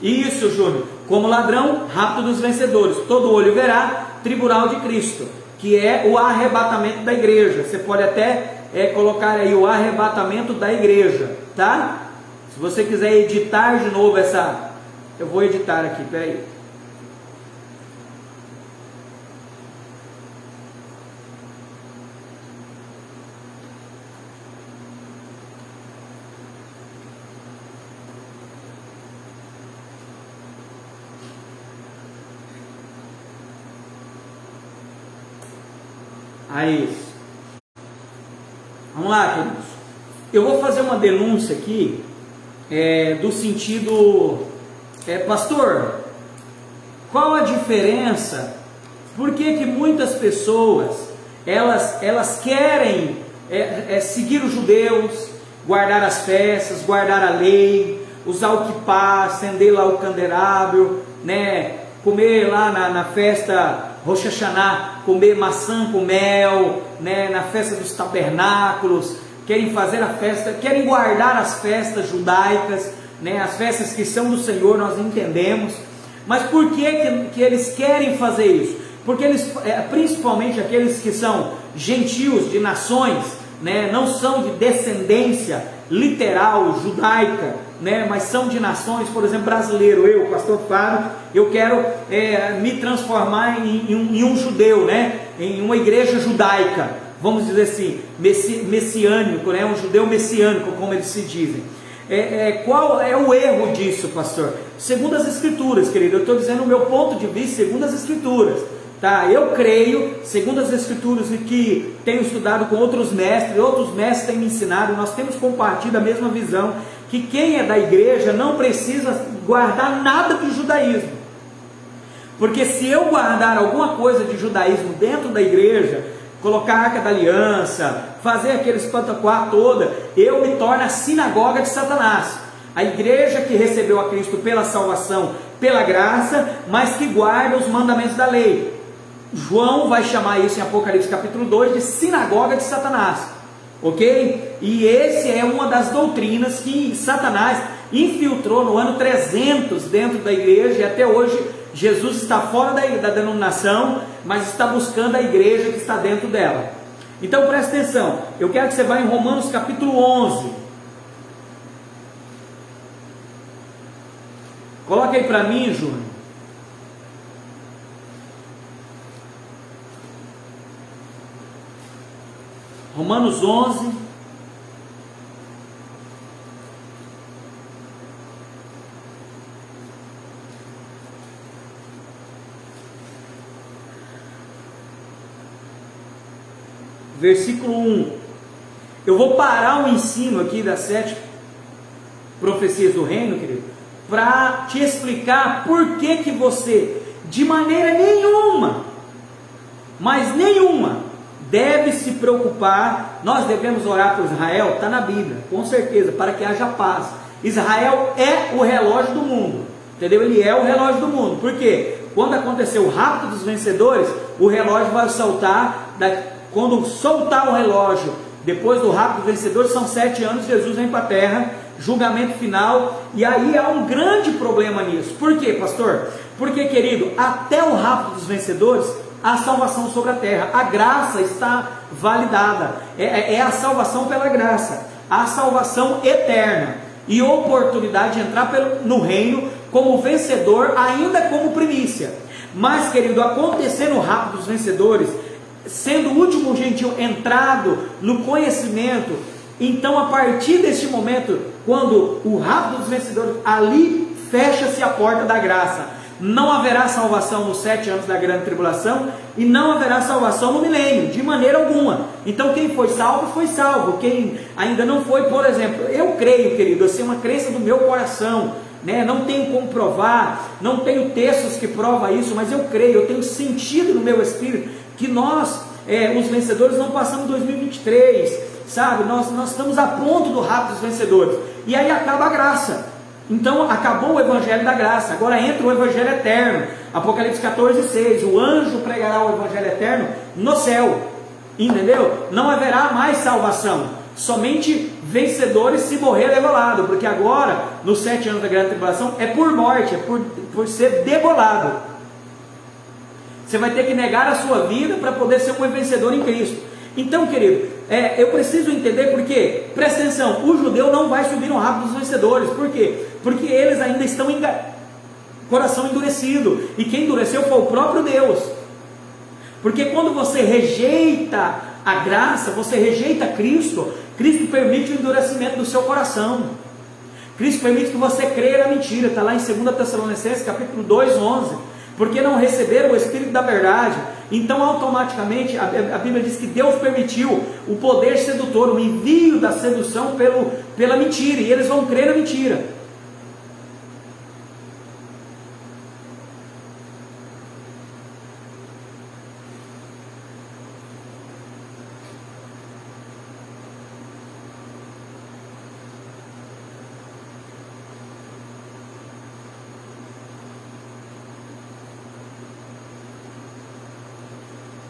Isso, Júnior. Como ladrão, rapto dos vencedores. Todo olho verá, tribunal de Cristo, que é o arrebatamento da igreja. Você pode até colocar aí o arrebatamento da igreja, tá? Se você quiser editar de novo essa... Eu vou editar aqui, peraí. Aí, vamos lá, queridos. Eu vou fazer uma denúncia aqui, do sentido, pastor, qual a diferença? Por que muitas pessoas, elas querem seguir os judeus, guardar as festas, guardar a lei, usar o quipá, acender lá o candelabro, né? Comer lá na festa Rosh Hashanah, comer maçã com mel, né? Na festa dos tabernáculos, querem fazer a festa, querem guardar as festas judaicas, né? As festas que são do Senhor, nós entendemos. Mas por que eles querem fazer isso? Porque eles, principalmente aqueles que são gentios de nações, né? Não são de descendência literal judaica, né? Mas são de nações, por exemplo, brasileiro. Eu, pastor Fábio, eu quero me transformar em um judeu, né? Em uma igreja judaica, vamos dizer assim, messiânico, né? Um judeu messiânico, como eles se dizem. Qual é o erro disso, pastor? Segundo as Escrituras, querido, eu estou dizendo o meu ponto de vista segundo as Escrituras, tá? Eu creio, segundo as Escrituras, e que tenho estudado com outros mestres têm me ensinado, nós temos compartilhado a mesma visão, que quem é da igreja não precisa guardar nada do judaísmo, porque se eu guardar alguma coisa de judaísmo dentro da igreja, colocar a Arca da Aliança, fazer aquele espantaquá toda, eu me torno a sinagoga de Satanás, a igreja que recebeu a Cristo pela salvação, pela graça, mas que guarda os mandamentos da lei. João vai chamar isso em Apocalipse capítulo 2 de sinagoga de Satanás, ok? E esse é uma das doutrinas que Satanás infiltrou no ano 300 dentro da igreja, e até hoje Jesus está fora da denominação, mas está buscando a igreja que está dentro dela. Então presta atenção, eu quero que você vá em Romanos capítulo 11. Coloca aí para mim, Júnior. Romanos 11. versículo 1. Eu vou parar o ensino aqui das 7 profecias do reino, querido, para te explicar por que você, de maneira nenhuma, mas nenhuma, deve se preocupar. Nós devemos orar por Israel, está na Bíblia, com certeza, para que haja paz. Israel é o relógio do mundo, entendeu? Ele é o relógio do mundo. Por quê? Quando acontecer o rapto dos vencedores, o relógio vai soltar. Quando soltar o relógio, depois do rapto dos vencedores, são 7 anos, Jesus vem para a terra, julgamento final, e aí há um grande problema nisso. Por quê, pastor? Porque, querido, até o rapto dos vencedores, há salvação sobre a terra, a graça está validada, é a salvação pela graça, a salvação eterna, e oportunidade de entrar no reino como vencedor, ainda como primícia. Mas, querido, acontecendo o rapto dos vencedores, sendo o último gentil entrado no conhecimento, então a partir deste momento, quando o rapto dos vencedores, ali fecha-se a porta da graça. Não haverá salvação nos 7 anos da grande tribulação, e não haverá salvação no milênio, de maneira alguma. Então quem foi salvo, foi salvo. Quem ainda não foi, por exemplo, eu creio, querido, assim, é uma crença do meu coração, né? Não tenho como provar, não tenho textos que provam isso, mas eu creio, eu tenho sentido no meu espírito, que nós, os vencedores, não passamos 2023, sabe? Nós estamos a ponto do rapto dos vencedores, e aí acaba a graça. Então acabou o evangelho da graça, agora entra o evangelho eterno. Apocalipse 14:6, o anjo pregará o evangelho eterno no céu, entendeu? Não haverá mais salvação, somente vencedores se morrer degolado, porque agora, nos 7 anos da grande tribulação, é por morte, é por ser degolado. Você vai ter que negar a sua vida para poder ser um vencedor em Cristo. Então, querido, eu preciso entender, porque, presta atenção, o judeu não vai subir no rapto dos vencedores. Por quê? Porque eles ainda estão coração endurecido, e quem endureceu foi o próprio Deus. Porque quando você rejeita a graça, você rejeita Cristo, Cristo permite o endurecimento do seu coração. Cristo permite que você creia na mentira. Está lá em 2 Tessalonicenses capítulo 2:11. Porque não receberam o Espírito da verdade, então automaticamente a Bíblia diz que Deus permitiu o poder sedutor, o envio da sedução pela mentira, e eles vão crer na mentira.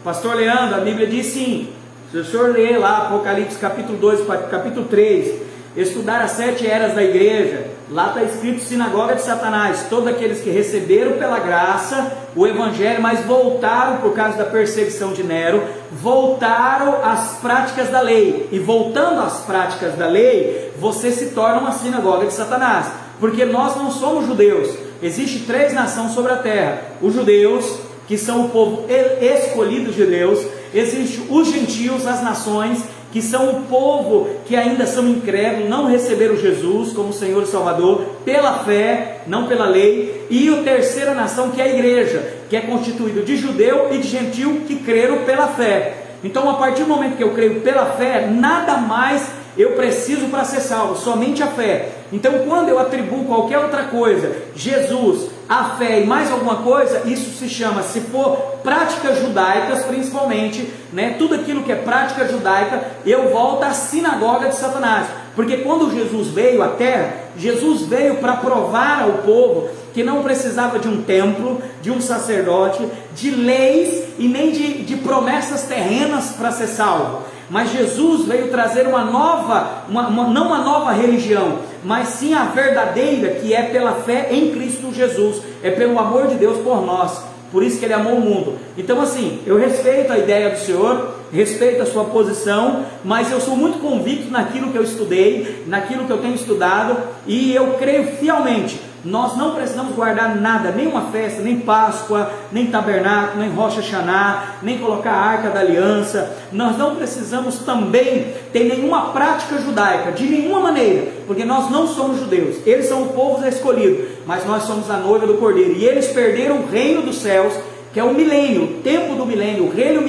Pastor Leandro, a Bíblia diz sim. Se o senhor ler lá Apocalipse capítulo 2, capítulo 3, estudar as 7 eras da igreja, lá está escrito sinagoga de Satanás, todos aqueles que receberam pela graça o evangelho, mas voltaram por causa da perseguição de Nero, voltaram às práticas da lei, e voltando às práticas da lei, você se torna uma sinagoga de Satanás, porque nós não somos judeus. Existe 3 nações sobre a terra: os judeus, que são o povo escolhido de Deus, existem os gentios, as nações, que são o povo que ainda são incrédulos, não receberam Jesus como Senhor e Salvador, pela fé, não pela lei, e a terceira nação, que é a igreja, que é constituída de judeu e de gentio, que creram pela fé. Então, a partir do momento que eu creio pela fé, nada mais eu preciso para ser salvo, somente a fé. Então, quando eu atribuo qualquer outra coisa, Jesus, a fé e mais alguma coisa, isso se chama, se for práticas judaicas principalmente, né, tudo aquilo que é prática judaica, eu volto à sinagoga de Satanás. Porque quando Jesus veio à terra, Jesus veio para provar ao povo que não precisava de um templo, de um sacerdote, de leis e nem de promessas terrenas para ser salvo. Mas Jesus veio trazer uma nova, não uma nova religião, mas sim a verdadeira, que é pela fé em Cristo Jesus, é pelo amor de Deus por nós, por isso que Ele amou o mundo. Então assim, eu respeito a ideia do Senhor, respeito a sua posição, mas eu sou muito convicto naquilo que eu estudei, naquilo que eu tenho estudado, e eu creio fielmente. Nós não precisamos guardar nada, nenhuma festa, nem Páscoa, nem tabernáculo, nem Rosh Hashanah, nem colocar a Arca da Aliança. Nós não precisamos também ter nenhuma prática judaica, de nenhuma maneira, porque nós não somos judeus. Eles são o povo escolhido, mas nós somos a noiva do Cordeiro, e eles perderam o reino dos céus, que é o milênio, o tempo do milênio, o reino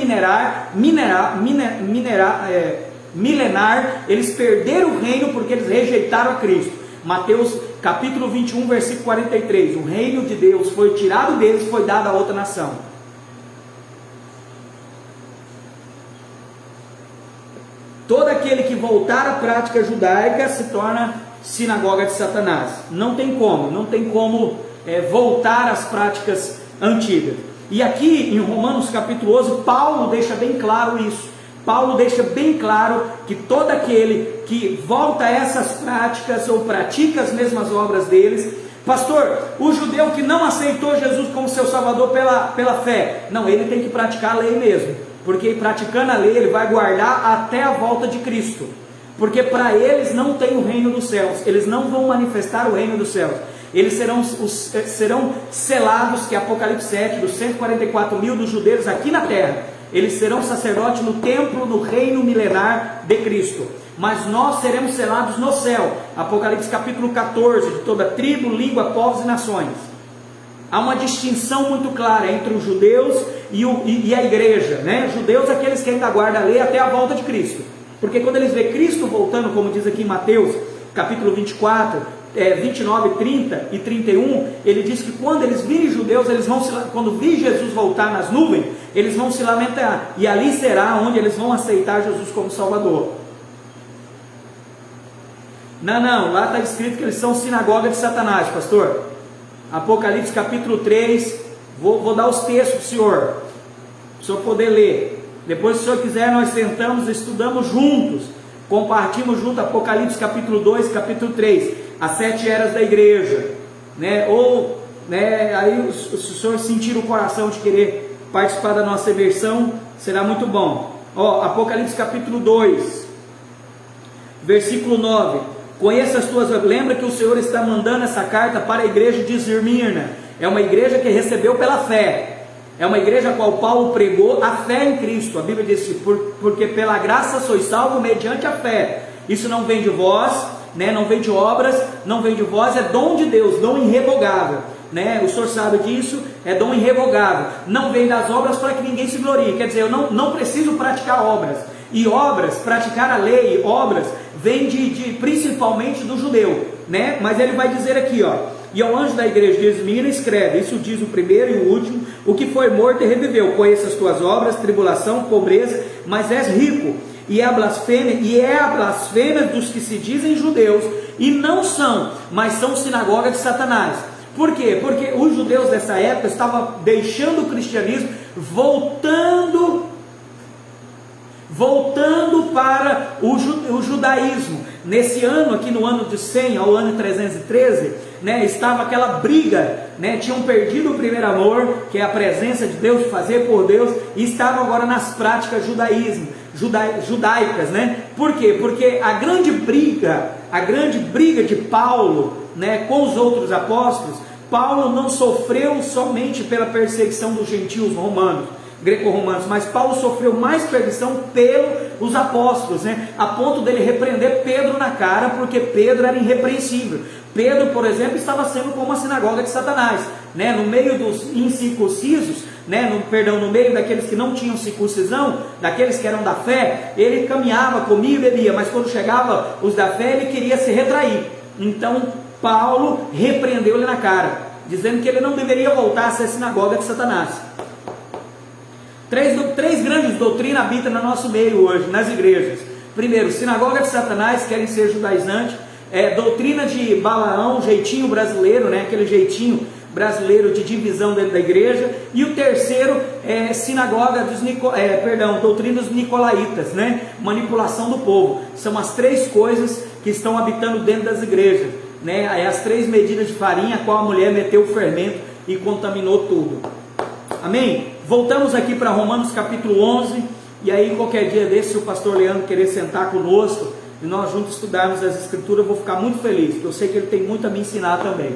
milenar. Eles perderam o reino porque eles rejeitaram a Cristo. Mateus capítulo 21, versículo 43, o reino de Deus foi tirado deles, foi dado a outra nação. Todo aquele que voltar à prática judaica se torna sinagoga de Satanás. Não tem como voltar às práticas antigas. E aqui em Romanos capítulo 11, Paulo deixa bem claro isso. Paulo deixa bem claro que todo aquele que volta a essas práticas ou pratica as mesmas obras deles, pastor, o judeu que não aceitou Jesus como seu salvador pela fé, não, ele tem que praticar a lei mesmo, porque praticando a lei ele vai guardar até a volta de Cristo, porque para eles não tem o reino dos céus, eles não vão manifestar o reino dos céus. Eles serão selados, que é Apocalipse 7, dos 144 mil dos judeus aqui na terra. Eles serão sacerdotes no templo, no reino milenar de Cristo. Mas nós seremos selados no céu. Apocalipse capítulo 14, de toda tribo, língua, povos e nações. Há uma distinção muito clara entre os judeus e a igreja, né? Judeus, aqueles que ainda guardam a lei até a volta de Cristo. Porque quando eles vê Cristo voltando, como diz aqui em Mateus capítulo 24, 29, 30 e 31, ele diz que quando eles virem judeus, quando vir Jesus voltar nas nuvens, eles vão se lamentar, e ali será onde eles vão aceitar Jesus como Salvador. Não, lá está escrito que eles são sinagoga de Satanás, pastor. Apocalipse capítulo 3, vou dar os textos para o senhor poder ler. Depois, se o senhor quiser, nós sentamos, estudamos juntos, compartimos junto Apocalipse capítulo 2, capítulo 3, as 7 eras da igreja, né? Ou, né, aí se o senhor sentir o coração de querer participar da nossa imersão, será muito bom. Apocalipse capítulo 2, versículo 9, conheça as tuas... Lembra que o Senhor está mandando essa carta para a igreja de Esmirna, é uma igreja que recebeu pela fé, é uma igreja a qual Paulo pregou a fé em Cristo. A Bíblia diz, porque pela graça sois salvos mediante a fé, isso não vem de vós, né? Não vem de obras, não vem de vós, é dom de Deus, dom irrevogável, né? O senhor sabe disso, é dom irrevogável, não vem das obras para que ninguém se glorie. Quer dizer, eu não preciso praticar obras, e obras, praticar a lei, obras, vem principalmente do judeu, né? Mas ele vai dizer aqui, e ao anjo da igreja de Esmirna escreve, isso diz o primeiro e o último, o que foi morto e reviveu, conheça as tuas obras, tribulação, pobreza, mas és rico, e é a blasfêmia dos que se dizem judeus, e não são, mas são sinagoga de Satanás. Por quê? Porque os judeus dessa época estavam deixando o cristianismo, voltando para o judaísmo. Nesse ano, aqui no ano de 100 ao ano 313, né, estava aquela briga, né, tinham perdido o primeiro amor, que é a presença de Deus, fazer por Deus, e estavam agora nas práticas judaicas, né? Por quê? Porque a grande briga de Paulo, né, com os outros apóstolos, Paulo não sofreu somente pela perseguição dos gentios romanos, greco-romanos, mas Paulo sofreu mais perseguição pelos apóstolos, né? A ponto dele repreender Pedro na cara, porque Pedro era irrepreensível. Pedro, por exemplo, estava sendo como a sinagoga de Satanás, né? No meio dos incircuncisos, né? No meio daqueles que não tinham circuncisão, daqueles que eram da fé, ele caminhava, comia e bebia, mas quando chegava os da fé, ele queria se retrair. Então Paulo repreendeu-lhe na cara, dizendo que ele não deveria voltar a ser sinagoga de Satanás. Três grandes doutrinas habitam no nosso meio hoje, nas igrejas. Primeiro, sinagoga de Satanás, querem ser judaizantes. Doutrina de Balaão, jeitinho brasileiro, né? Aquele jeitinho brasileiro de divisão dentro da igreja. E o terceiro é sinagoga doutrina dos nicolaítas, né? Manipulação do povo. São as três coisas que estão habitando dentro das igrejas, né? As 3 medidas de farinha, a qual a mulher meteu o fermento e contaminou tudo. Amém? Voltamos aqui para Romanos capítulo 11, e aí qualquer dia desse, se o pastor Leandro querer sentar conosco, e nós juntos estudarmos as escrituras, eu vou ficar muito feliz, porque eu sei que ele tem muito a me ensinar também.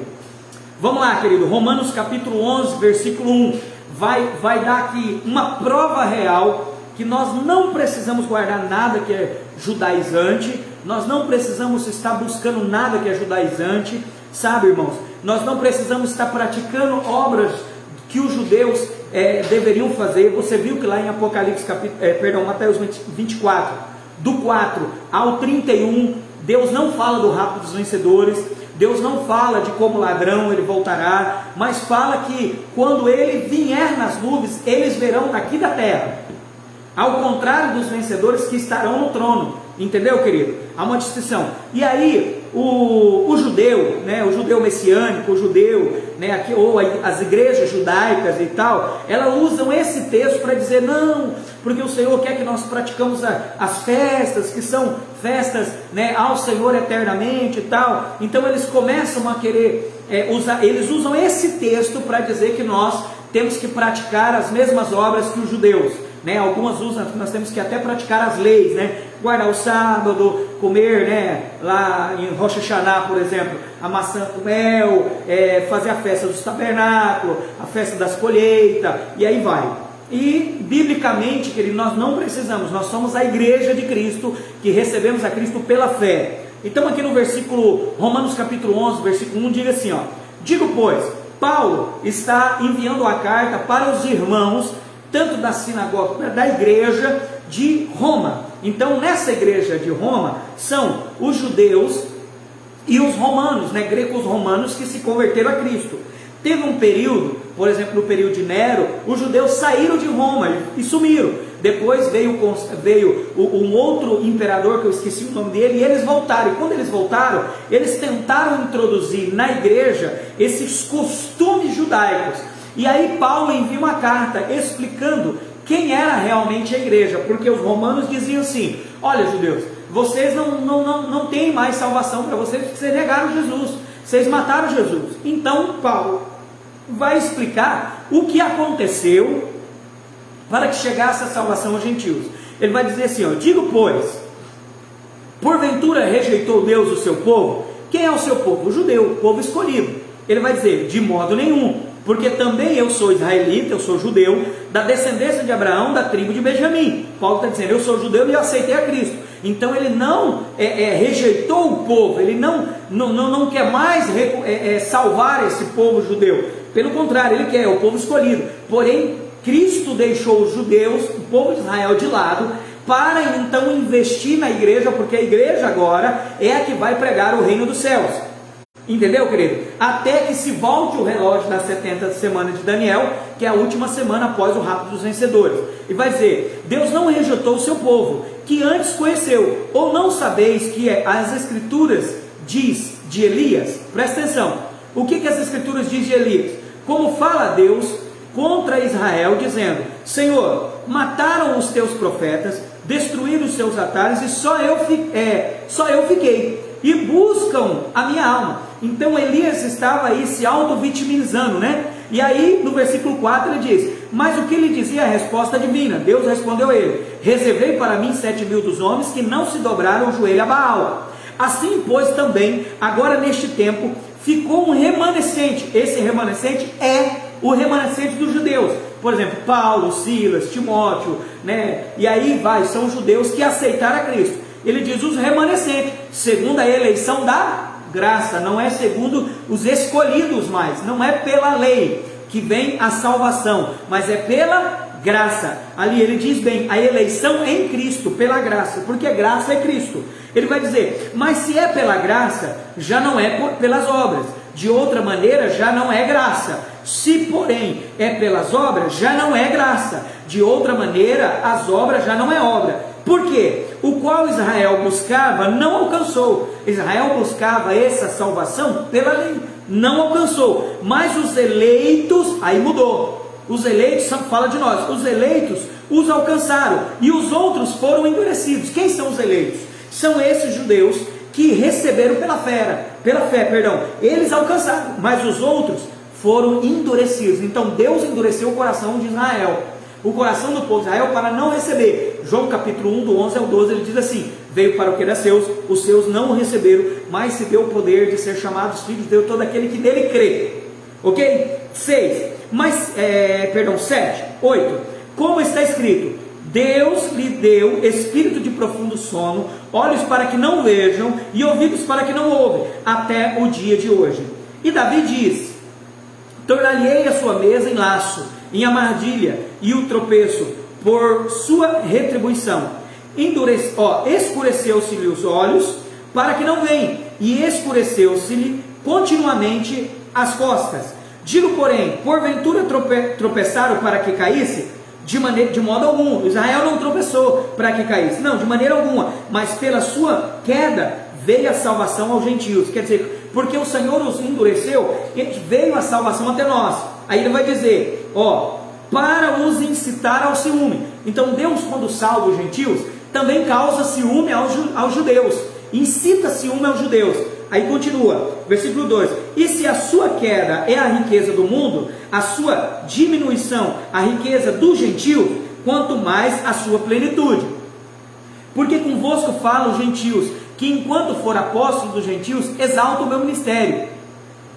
Vamos lá, querido, Romanos capítulo 11, versículo 1, vai dar aqui uma prova real, que nós não precisamos guardar nada que é judaizante, nós não precisamos estar buscando nada que é judaizante, sabe, irmãos? Nós não precisamos estar praticando obras que os judeus deveriam fazer. Você viu que lá em Apocalipse, Mateus 24, do 4 ao 31, Deus não fala do rapto dos vencedores, Deus não fala de como ladrão ele voltará, mas fala que quando ele vier nas nuvens, eles verão daqui da terra, ao contrário dos vencedores que estarão no trono. Entendeu, querido? Há uma distinção. E aí, o judeu, né, o judeu messiânico, o judeu, né, aqui, ou as igrejas judaicas e tal, elas usam esse texto para dizer, não, porque o Senhor quer que nós praticamos as festas, que são festas, né, ao Senhor eternamente e tal. Então eles começam a querer eles usam esse texto para dizer que nós temos que praticar as mesmas obras que os judeus. Né, algumas usam que nós temos que até praticar as leis, né, guardar o sábado, comer, né, lá em Rosh Hashanah, por exemplo, a maçã com mel, fazer a festa dos tabernáculos, a festa das colheitas, e aí vai. E biblicamente, querido, nós não precisamos, nós somos a igreja de Cristo, que recebemos a Cristo pela fé. Então aqui no versículo, Romanos capítulo 11, versículo 1, diz assim, ó: digo, pois, Paulo está enviando a carta para os irmãos, tanto da sinagoga, da igreja de Roma. Então nessa igreja de Roma, são os judeus e os romanos, né, gregos romanos, que se converteram a Cristo. Teve um período, por exemplo, no período de Nero, os judeus saíram de Roma e sumiram. Depois veio um outro imperador, que eu esqueci o nome dele, e eles voltaram. E quando eles voltaram, eles tentaram introduzir na igreja esses costumes judaicos. E aí Paulo envia uma carta explicando quem era realmente a igreja, porque os romanos diziam assim: olha, judeus, vocês não têm mais salvação para vocês, porque vocês negaram Jesus, vocês mataram Jesus. Então Paulo vai explicar o que aconteceu para que chegasse a salvação aos gentios. Ele vai dizer assim, ó: digo, pois, porventura rejeitou Deus o seu povo? Quem é o seu povo? O judeu, o povo escolhido. Ele vai dizer: de modo nenhum, porque também eu sou israelita, eu sou judeu, da descendência de Abraão, da tribo de Benjamim. Paulo está dizendo: eu sou judeu e eu aceitei a Cristo. Então ele não rejeitou o povo, ele não quer mais salvar esse povo judeu. Pelo contrário, ele quer o povo escolhido. Porém, Cristo deixou os judeus, o povo de Israel, de lado, para então investir na igreja, porque a igreja agora é a que vai pregar o reino dos céus. Entendeu, querido? Até que se volte o relógio das 70 semanas de Daniel, que é a última semana após o rapto dos vencedores. E vai dizer: Deus não rejeitou o seu povo, que antes conheceu. Ou não sabeis que as escrituras diz de Elias? Presta atenção. O que as escrituras diz de Elias? Como fala Deus contra Israel, dizendo: Senhor, mataram os teus profetas, destruíram os seus altares, e só eu fiquei, e buscam a minha alma. Então Elias estava aí se auto-vitimizando, né? E aí no versículo 4 ele diz: mas o que lhe dizia a resposta divina? Deus respondeu a ele: reservei para mim 7.000 dos homens que não se dobraram o joelho a Baal. Assim, pois, também, agora neste tempo, ficou um remanescente. Esse remanescente é o remanescente dos judeus. Por exemplo, Paulo, Silas, Timóteo, né? E aí vai, são os judeus que aceitaram a Cristo. Ele diz: os remanescentes, segundo a eleição da graça, não é segundo os escolhidos mais, não é pela lei que vem a salvação, mas é pela graça. Ali ele diz bem: a eleição em Cristo, pela graça, porque graça é Cristo. Ele vai dizer: mas se é pela graça, já não é pelas obras, de outra maneira já não é graça. Se porém é pelas obras, já não é graça, de outra maneira as obras já não é obra. Por quê? O qual Israel buscava não alcançou. Israel buscava essa salvação pela lei, não alcançou. Mas os eleitos, aí mudou. Os eleitos, fala de nós, os eleitos os alcançaram, e os outros foram endurecidos. Quem são os eleitos? São esses judeus que receberam pela fé, eles alcançaram, mas os outros foram endurecidos. Então Deus endureceu o coração de Israel, o coração do povo de Israel, para não receber. João capítulo 1, do 11 ao 12, ele diz assim: veio para o que era seus, os seus não o receberam, mas se deu o poder de ser chamados filhos de Deus todo aquele que nele crê. Ok? 7, 8, como está escrito: Deus lhe deu espírito de profundo sono, olhos para que não vejam e ouvidos para que não ouvem, até o dia de hoje. E Davi diz: tornar-lhe-ei a sua mesa em laço, em armadilha e o tropeço por sua retribuição. Escureceu-se-lhe os olhos para que não venha, e escureceu-se-lhe continuamente as costas. Digo, porém, porventura tropeçaram para que caísse? De modo algum. Israel não tropeçou para que caísse, não, de maneira alguma, mas pela sua queda veio a salvação aos gentios. Quer dizer, porque o Senhor os endureceu, veio a salvação até nós. Aí ele vai dizer, para os incitar ao ciúme. Então Deus, quando salva os gentios, também causa ciúme aos judeus, incita ciúme aos judeus. Aí continua, versículo 2: e se a sua queda é a riqueza do mundo, a sua diminuição a riqueza do gentio, quanto mais a sua plenitude. Porque convosco falam os gentios, que enquanto for apóstolo dos gentios, exalta o meu ministério.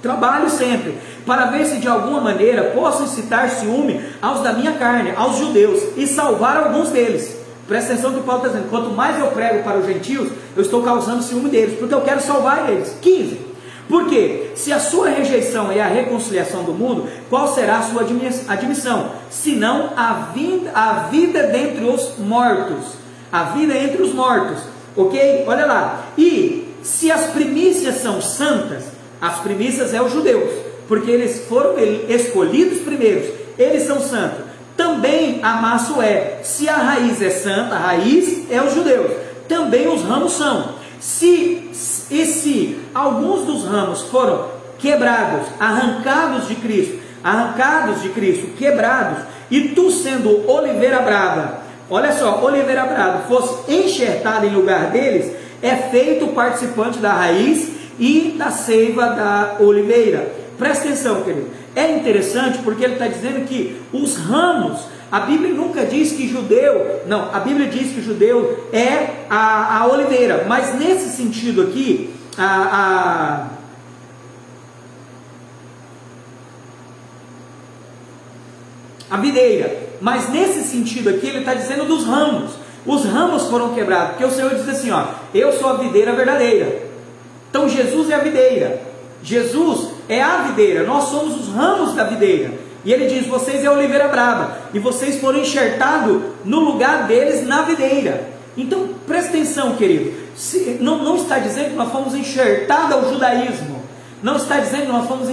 Trabalho sempre, para ver se de alguma maneira posso incitar ciúme aos da minha carne, aos judeus, e salvar alguns deles. Presta atenção que o Paulo está dizendo, quanto mais eu prego para os gentios, eu estou causando ciúme deles, porque eu quero salvar eles. 15. Porque se a sua rejeição é a reconciliação do mundo, qual será a sua admissão? Senão a vida dentre os mortos. A vida entre os mortos. Ok? Olha lá. E se as primícias são santas, as primícias é os judeus, porque eles foram escolhidos primeiros, eles são santos. Também a massa se a raiz é santa, a raiz é os judeus, também os ramos são. Se alguns dos ramos foram quebrados, arrancados de Cristo, quebrados, e tu sendo oliveira brava, olha só, oliveira brava, fosse enxertada em lugar deles, é feito participante da raiz e da seiva da oliveira. Presta atenção, querido. É interessante porque ele está dizendo que os ramos, a Bíblia nunca diz que judeu, não, a Bíblia diz que judeu é a oliveira, mas nesse sentido aqui, a videira, mas nesse sentido aqui ele está dizendo dos ramos. Os ramos foram quebrados, porque o Senhor diz assim, eu sou a videira verdadeira. Então Jesus é a videira. Jesus é a videira, nós somos os ramos da videira. E ele diz, vocês é a oliveira brava, e vocês foram enxertados no lugar deles na videira. Então presta atenção, querido, não está dizendo que nós fomos enxertados ao judaísmo, não está dizendo que nós fomos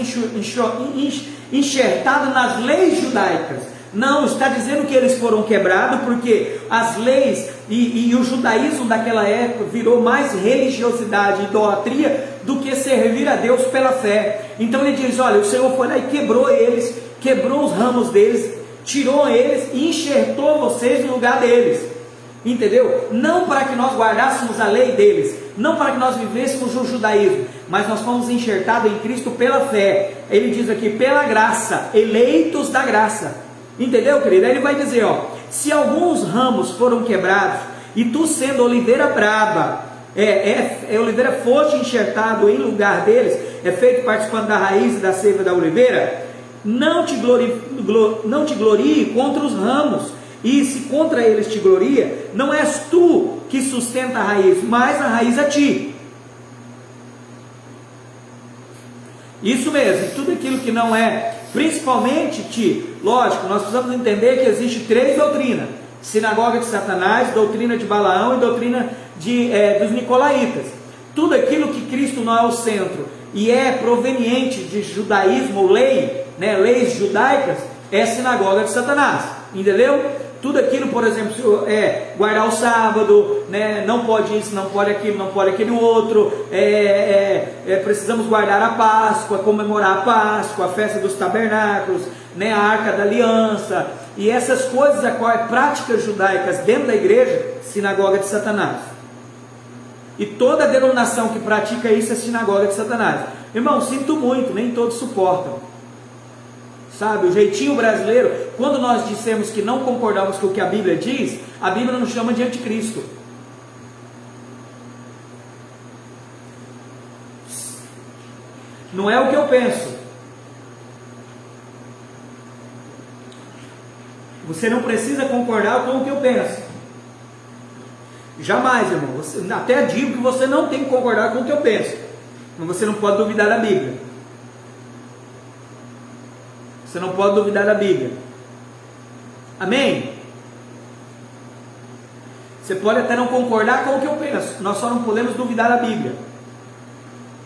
enxertados nas leis judaicas. Não, está dizendo que eles foram quebrados porque as leis e o judaísmo daquela época virou mais religiosidade, idolatria, do que servir a Deus pela fé. Então ele diz, olha, o Senhor foi lá e quebrou eles, quebrou os ramos deles, tirou eles e enxertou vocês no lugar deles. Entendeu? Não para que nós guardássemos a lei deles, não para que nós vivêssemos o judaísmo, mas nós fomos enxertados em Cristo pela fé. Ele diz aqui, pela graça, eleitos da graça. Entendeu, querido? Aí ele vai dizer, se alguns ramos foram quebrados, e tu sendo oliveira braba, oliveira foste enxertado em lugar deles, é feito participante da raiz e da seiva da oliveira, não te glorie contra os ramos, e se contra eles te gloria, não és tu que sustenta a raiz, mas a raiz a ti. Isso mesmo, tudo aquilo que não é, principalmente lógico, nós precisamos entender que existe 3 doutrinas: sinagoga de Satanás, doutrina de Balaão e doutrina dos Nicolaitas. Tudo aquilo que Cristo não é o centro e é proveniente de judaísmo, leis judaicas, é sinagoga de Satanás, entendeu? Tudo aquilo, por exemplo, guardar o sábado, não pode isso, não pode aquilo, não pode aquele outro, precisamos guardar a Páscoa, comemorar a Páscoa, a festa dos tabernáculos, a Arca da Aliança, e essas coisas, práticas judaicas dentro da igreja, sinagoga de Satanás. E toda denominação que pratica isso é sinagoga de Satanás. Irmão, sinto muito, nem todos suportam. Sabe, o jeitinho brasileiro, quando nós dissemos que não concordamos com o que a Bíblia diz, a Bíblia nos chama de anticristo. Não é o que eu penso. Você não precisa concordar com o que eu penso. Jamais, irmão. Até digo que você não tem que concordar com o que eu penso, mas você não pode duvidar da Bíblia. Você não pode duvidar da Bíblia. Amém? Você pode até não concordar com o que eu penso, nós só não podemos duvidar da Bíblia.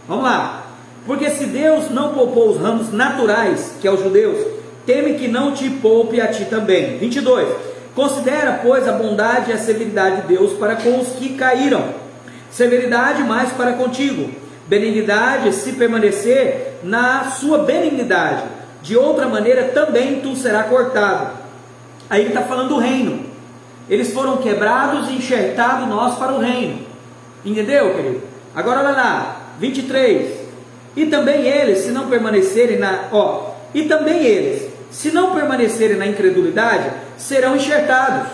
Vamos lá. Porque se Deus não poupou os ramos naturais, que é os judeus, teme que não te poupe a ti também. 22. Considera, pois, a bondade e a severidade de Deus para com os que caíram. Severidade mais para contigo. Benignidade, se permanecer na sua benignidade. De outra maneira também tu serás cortado. Aí ele está falando do reino. Eles foram quebrados e enxertados nós para o reino. Entendeu, querido? Agora olha lá, 23. E também eles, se não permanecerem na incredulidade, serão enxertados.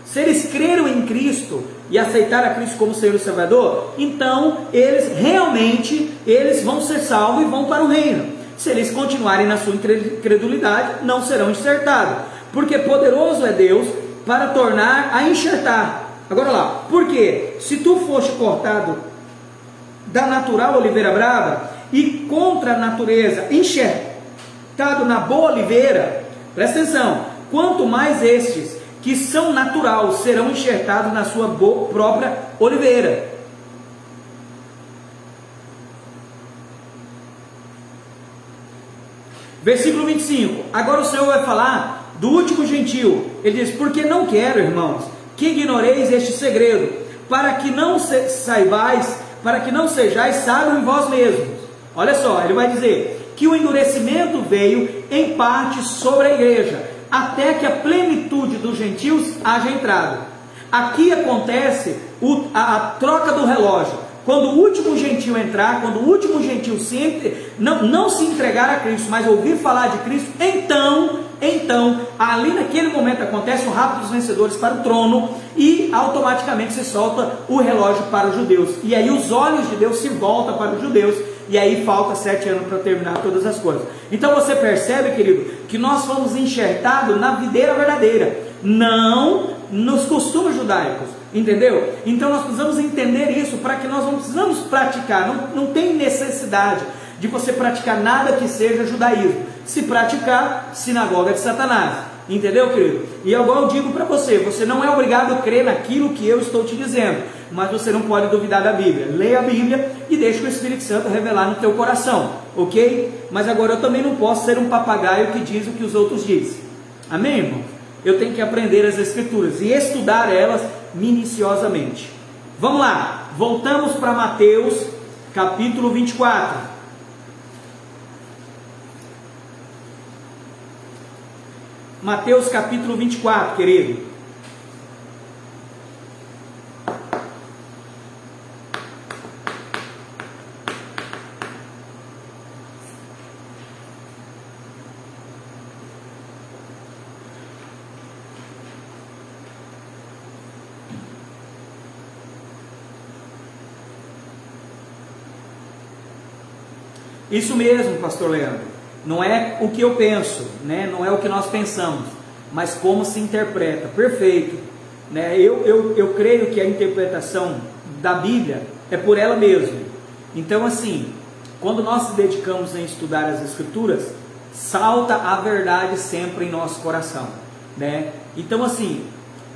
Se eles creram em Cristo e aceitaram a Cristo como Senhor e Salvador, então eles vão ser salvos e vão para o reino. Se eles continuarem na sua incredulidade, não serão enxertados, porque poderoso é Deus para tornar a enxertar. Agora lá, porque se tu foste cortado da natural oliveira brava e contra a natureza enxertado na boa oliveira, presta atenção, quanto mais estes que são natural serão enxertados na sua própria oliveira. Versículo 25. Agora o Senhor vai falar do último gentio. Ele diz: porque não quero, irmãos, que ignoreis este segredo, para que não sejais sábios em vós mesmos. Olha só, ele vai dizer que o endurecimento veio em parte sobre a igreja, até que a plenitude dos gentios haja entrado. Aqui acontece a troca do relógio. Quando o último gentio entrar, quando o último gentio não se entregar a Cristo, mas ouvir falar de Cristo, então, ali naquele momento acontece o rapto dos vencedores para o trono e automaticamente se solta o relógio para os judeus. E aí os olhos de Deus se voltam para os judeus e aí falta 7 anos para terminar todas as coisas. Então você percebe, querido, que nós fomos enxertados na videira verdadeira, não nos costumes judaicos. Entendeu? Então nós precisamos entender isso para que nós não precisamos praticar, não tem necessidade de você praticar nada que seja judaísmo. Se praticar, sinagoga de Satanás. Entendeu, querido? E agora eu digo para você, você não é obrigado a crer naquilo que eu estou te dizendo, mas você não pode duvidar da Bíblia. Leia a Bíblia e deixe o Espírito Santo revelar no teu coração, ok? Mas agora eu também não posso ser um papagaio que diz o que os outros dizem. Amém, irmão? Eu tenho que aprender as Escrituras e estudar elas minuciosamente. Vamos lá, voltamos para Mateus capítulo 24. Mateus capítulo 24, querido. Isso mesmo, pastor Leandro. Não é o que eu penso, né? Não é o que nós pensamos, mas como se interpreta. Perfeito, né? Eu creio que a interpretação da Bíblia é por ela mesma. Então assim, quando nós se dedicamos em estudar as Escrituras, salta a verdade sempre em nosso coração, né? Então assim,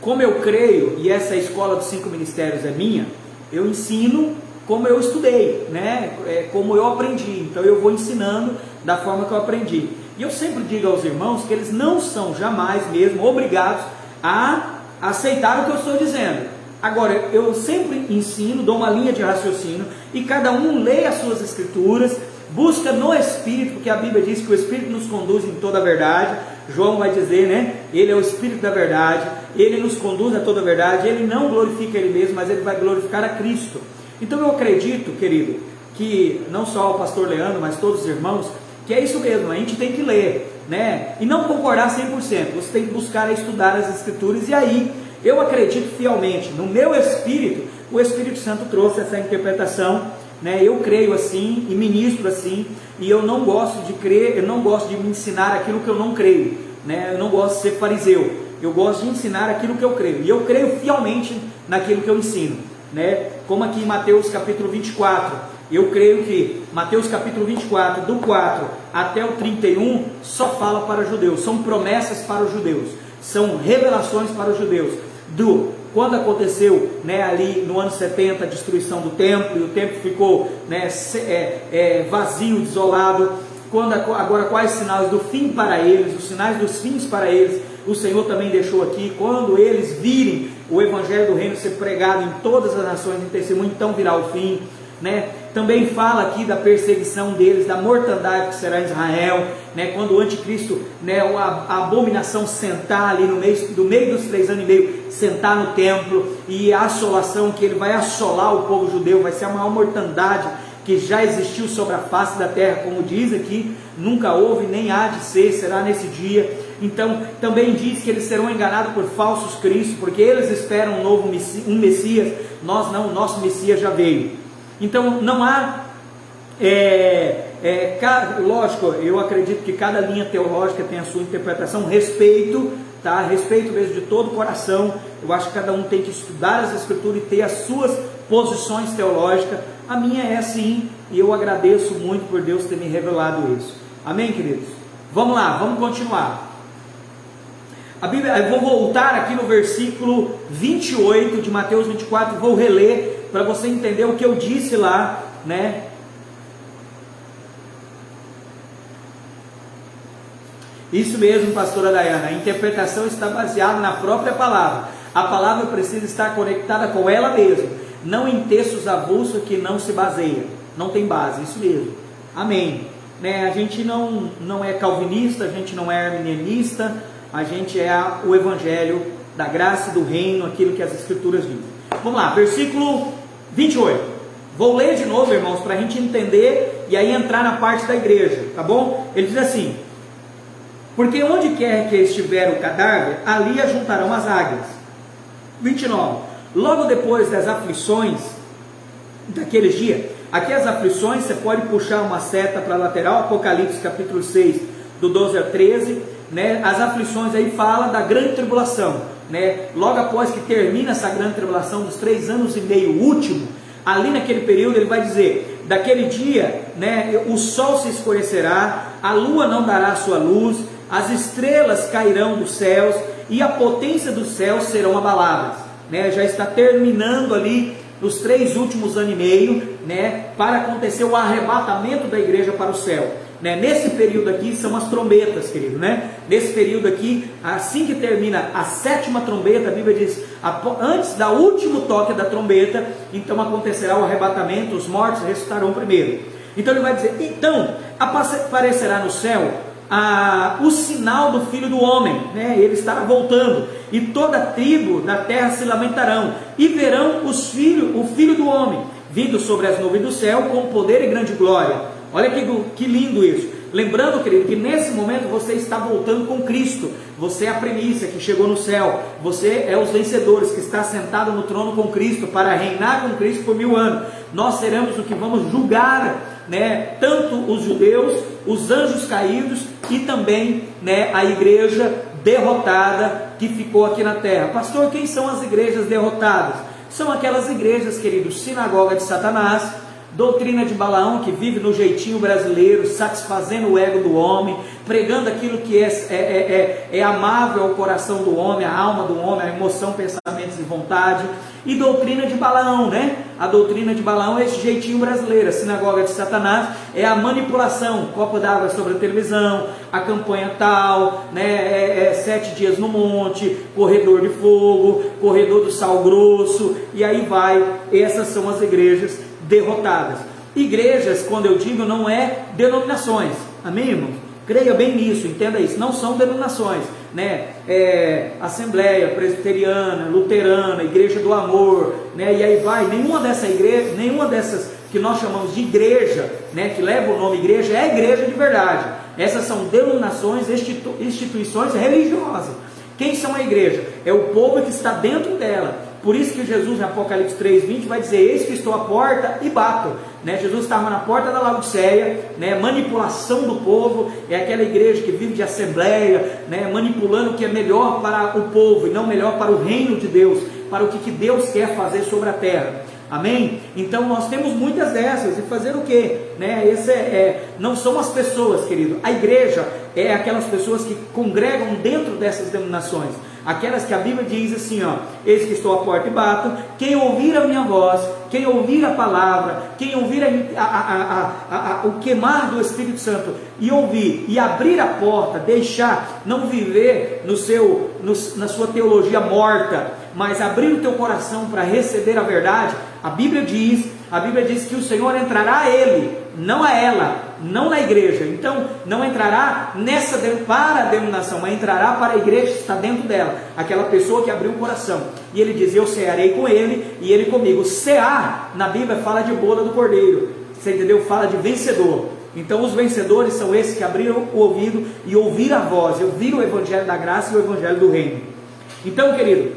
como eu creio, e essa escola dos 5 ministérios é minha, eu ensino como eu estudei, né? Como eu aprendi. Então eu vou ensinando da forma que eu aprendi. E eu sempre digo aos irmãos que eles não são jamais mesmo obrigados a aceitar o que eu estou dizendo. Agora, eu sempre ensino, dou uma linha de raciocínio, e cada um lê as suas Escrituras, busca no Espírito, porque a Bíblia diz que o Espírito nos conduz em toda a verdade. João vai dizer, né? Ele é o Espírito da verdade, ele nos conduz a toda a verdade, ele não glorifica ele mesmo, mas ele vai glorificar a Cristo. Então eu acredito, querido, que não só o pastor Leandro, mas todos os irmãos, que é isso mesmo, a gente tem que ler, né? E não concordar 100%, você tem que buscar estudar as Escrituras, e aí eu acredito fielmente, no meu espírito, o Espírito Santo trouxe essa interpretação, né? Eu creio assim, e ministro assim, e eu não gosto de crer, eu não gosto de me ensinar aquilo que eu não creio, né? Eu não gosto de ser fariseu, eu gosto de ensinar aquilo que eu creio, e eu creio fielmente naquilo que eu ensino, né? Como aqui em Mateus capítulo 24, eu creio que Mateus capítulo 24, do 4 até o 31, só fala para os judeus, são promessas para os judeus. são revelações para os judeus quando aconteceu, né, ali no ano 70 a destruição do templo, e o templo ficou, né, vazio, desolado. Agora quais sinais do fim para eles, os sinais dos fins para eles, o Senhor também deixou aqui. Quando eles virem o evangelho do reino ser pregado em todas as nações em testemunho, então virá o fim, né? Também fala aqui da perseguição deles, da mortandade que será em Israel, né? Quando o anticristo, né, a abominação sentar ali no meio dos 3 anos e meio, sentar no templo, e a assolação que ele vai assolar o povo judeu, vai ser a maior mortandade que já existiu sobre a face da terra, como diz aqui, nunca houve, nem há de ser, será nesse dia. Então, também diz que eles serão enganados por falsos cristos, porque eles esperam um Messias, nós não, o nosso Messias já veio. Então, não há, lógico, eu acredito que cada linha teológica tem a sua interpretação, respeito, tá? Respeito mesmo de todo o coração. Eu acho que cada um tem que estudar as Escrituras e ter as suas posições teológicas. A minha é assim, e eu agradeço muito por Deus ter me revelado isso. Amém, queridos? Vamos lá, vamos continuar. A Bíblia, eu vou voltar aqui no versículo 28 de Mateus 24, vou reler para você entender o que eu disse lá, né? Isso mesmo, pastora Dayana, a interpretação está baseada na própria palavra. A palavra precisa estar conectada com ela mesma, não em textos avulsos que não se baseia, não tem base, isso mesmo. Amém. Né? A gente não é calvinista, a gente não é arminianista, a gente é o evangelho da graça e do reino, aquilo que as Escrituras dizem. Vamos lá, versículo 28. Vou ler de novo, irmãos, para a gente entender e aí entrar na parte da igreja, tá bom? Ele diz assim: porque onde quer que estiver o cadáver, ali ajuntarão as águias. 29. Logo depois das aflições daqueles dias, aqui as aflições, você pode puxar uma seta para a lateral, Apocalipse capítulo 6, do 12 ao 13, né? As aflições aí fala da grande tribulação, né? Logo após que termina essa grande tribulação dos 3 anos e meio último, ali naquele período ele vai dizer, daquele dia, né, o sol se escurecerá, a lua não dará sua luz, as estrelas cairão dos céus, e a potência dos céus serão abaladas, né? Já está terminando ali nos 3 últimos anos e meio, né, para acontecer o arrebatamento da igreja para o céu, né? Nesse período aqui são as trombetas, querido, né? Nesse período aqui, assim que termina a 7ª trombeta, a Bíblia diz, antes do último toque da trombeta, então acontecerá o arrebatamento, os mortos ressuscitarão primeiro. Então ele vai dizer, então aparecerá no céu o sinal do Filho do Homem, né? Ele estará voltando, e toda a tribo da terra se lamentarão, e verão o Filho do Homem, vindo sobre as nuvens do céu, com poder e grande glória. Olha que lindo isso. Lembrando, querido, que nesse momento você está voltando com Cristo. Você é a primícia que chegou no céu. Você é os vencedores que está sentado no trono com Cristo, para reinar com Cristo por 1000 anos. Nós seremos o que vamos julgar, né, tanto os judeus, os anjos caídos e também, né, a igreja derrotada que ficou aqui na terra. Pastor, quem são as igrejas derrotadas? São aquelas igrejas, queridos, sinagoga de Satanás, doutrina de Balaão, que vive no jeitinho brasileiro, satisfazendo o ego do homem, pregando aquilo que é amável ao coração do homem, à alma do homem, à emoção, pensamentos e vontade. E doutrina de Balaão, né? A doutrina de Balaão é esse jeitinho brasileiro. A sinagoga de Satanás é a manipulação, copo d'água sobre a televisão, a campanha tal, né? 7 dias no monte, corredor de fogo, corredor do sal grosso, e aí vai. Essas são as igrejas derrotadas. Igrejas, quando eu digo, não é denominações, amém, irmãos? Creia bem nisso, entenda isso, não são denominações, né? Assembleia Presbiteriana, Luterana, Igreja do Amor, né? E aí vai, nenhuma dessas que nós chamamos de igreja, né, que leva o nome igreja, é igreja de verdade. Essas são denominações, instituições religiosas. Quem são a igreja? É o povo que está dentro dela. Por isso que Jesus, em Apocalipse 3:20, vai dizer, eis que estou à porta e bato, né? Jesus estava na porta da Laodiceia, né? Manipulação do povo, é aquela igreja que vive de assembleia, né? Manipulando o que é melhor para o povo, e não melhor para o reino de Deus, para o que Deus quer fazer sobre a terra. Amém? Então nós temos muitas dessas, e fazer o quê? Né? Não são as pessoas, querido. A igreja é aquelas pessoas que congregam dentro dessas denominações, aquelas que a Bíblia diz assim, ó: eis que estou à porta e bato, quem ouvir a minha voz, quem ouvir a palavra, quem ouvir o queimar do Espírito Santo, e ouvir, e abrir a porta, deixar, não viver na sua teologia morta, mas abrir o teu coração para receber a verdade. A Bíblia diz que o Senhor entrará a ele, não a ela, não na igreja. Então não entrará para a denominação, mas entrará para a igreja que está dentro dela, aquela pessoa que abriu o coração. E ele diz: eu cearei com ele e ele comigo. Cear na Bíblia fala de bola do cordeiro, você entendeu? Fala de vencedor. Então os vencedores são esses que abriram o ouvido e ouviram a voz, ouviram o evangelho da graça e o evangelho do reino. Então, querido,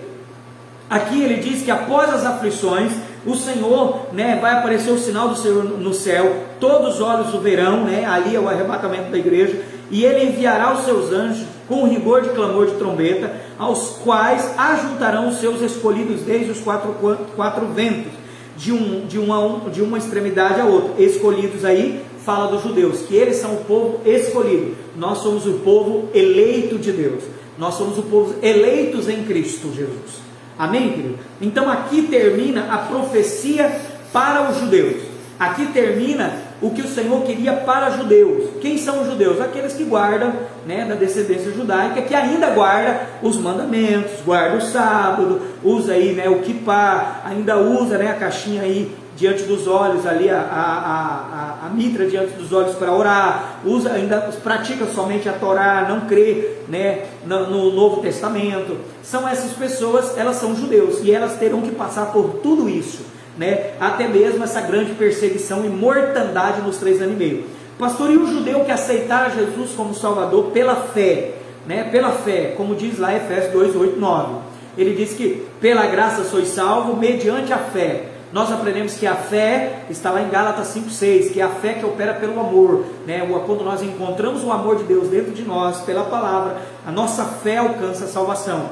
aqui ele diz que após as aflições, o Senhor, né, vai aparecer o sinal do Senhor no céu, todos os olhos o verão, né, ali é o arrebatamento da igreja, e ele enviará os seus anjos com rigor de clamor de trombeta, aos quais ajuntarão os seus escolhidos desde os quatro ventos, de uma extremidade a outra. Escolhidos aí fala dos judeus, que eles são o povo escolhido. Nós somos o povo eleito de Deus, nós somos o povo eleitos em Cristo Jesus. Amém, querido? Então aqui termina a profecia para os judeus. Aqui termina o que o Senhor queria para os judeus. Quem são os judeus? Aqueles que guardam, né, da descendência judaica, que ainda guarda os mandamentos, guarda o sábado, usa aí, né, o kippah, ainda usa, né, a caixinha aí diante dos olhos, ali a mitra diante dos olhos para orar, ainda pratica somente a Torá, não crê, né, no Novo Testamento. São essas pessoas, elas são judeus, e elas terão que passar por tudo isso, né, até mesmo essa grande perseguição e mortandade nos 3 anos e meio. Pastor, e o judeu que aceitar Jesus como Salvador pela fé, né, pela fé, como diz lá Efésios 2, 8, 9, ele diz que pela graça sois salvo mediante a fé. Nós aprendemos que a fé está lá em Gálatas 5,6, que é a fé que opera pelo amor, né? Quando nós encontramos o amor de Deus dentro de nós, pela palavra, a nossa fé alcança a salvação.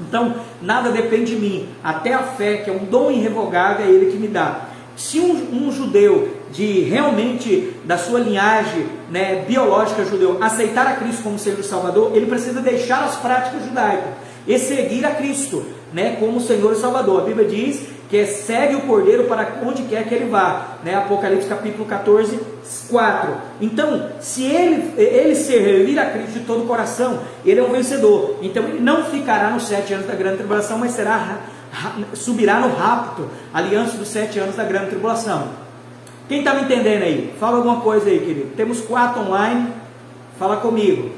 Então, nada depende de mim, até a fé, que é um dom irrevogável, é Ele que me dá. Se um judeu realmente da sua linhagem, né, biológica judeu, aceitar a Cristo como Senhor e Salvador, ele precisa deixar as práticas judaicas e seguir a Cristo, né, como Senhor e Salvador. A Bíblia diz que segue o Cordeiro para onde quer que ele vá, né? Apocalipse capítulo 14, 4. Então, se ele servir a Cristo de todo o coração, ele é um vencedor. Então ele não ficará nos 7 anos da grande tribulação, mas subirá no rapto, ali antes dos 7 anos da grande tribulação. Quem está me entendendo aí? Fala alguma coisa aí, querido. Temos 4 online, fala comigo.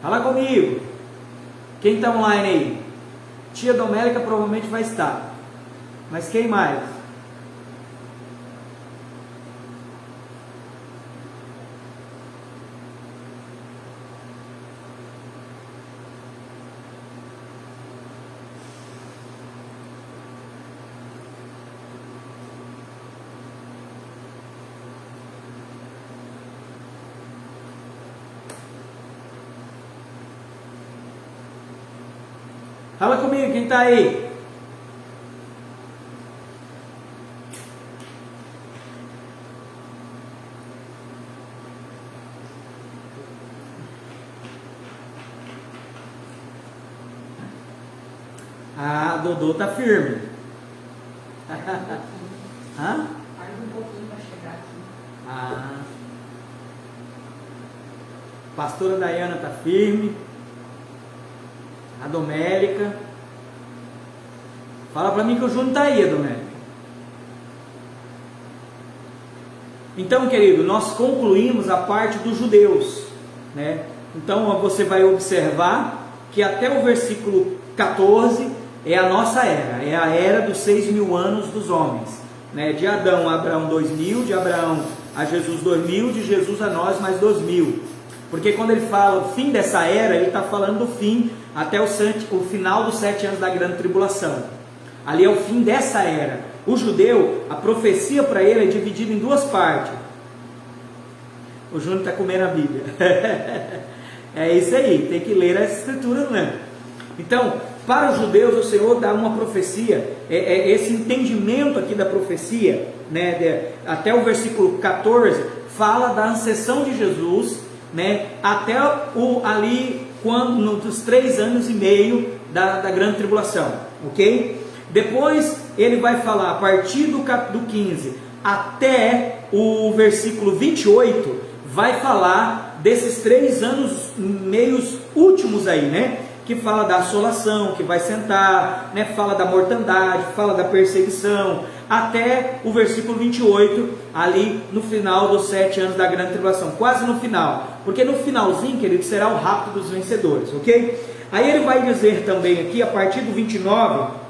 Fala comigo. Quem está online aí? Tia Domélica provavelmente vai estar. Mas quem mais? Fala comigo, quem está aí? Ah, Dodô tá firme. Hã? Mais um pouquinho para chegar aqui. Ah. Pastora Dayana tá firme. A Domélica. Fala para mim que o Júnior está aí, a Domélica. Então, querido, nós concluímos a parte dos judeus, né? Então você vai observar que até o versículo 14 é a nossa era, é a era dos 6.000 anos dos homens, né? De Adão a Abraão 2.000, de Abraão a Jesus 2.000, de Jesus a nós mais 2.000. Porque quando ele fala o fim dessa era, ele está falando do fim até o final dos 7 anos da grande tribulação. Ali é o fim dessa era. O judeu, a profecia para ele é dividida em 2 partes. O Júnior está comendo a Bíblia. É isso aí, tem que ler as escrituras, né? Então, para os judeus, o Senhor dá uma profecia, esse entendimento aqui da profecia, né, até o versículo 14, fala da ascensão de Jesus, né, até ali, nos 3 anos e meio da grande tribulação, ok? Depois ele vai falar, a partir do 15 até o versículo 28, vai falar desses 3 anos meios últimos aí, né? Que fala da assolação, que vai sentar, né? Fala da mortandade, fala da perseguição, até o versículo 28, ali no final dos 7 anos da grande tribulação, quase no final, porque no finalzinho, querido, será o rapto dos vencedores, ok? Aí ele vai dizer também aqui, a partir do 29,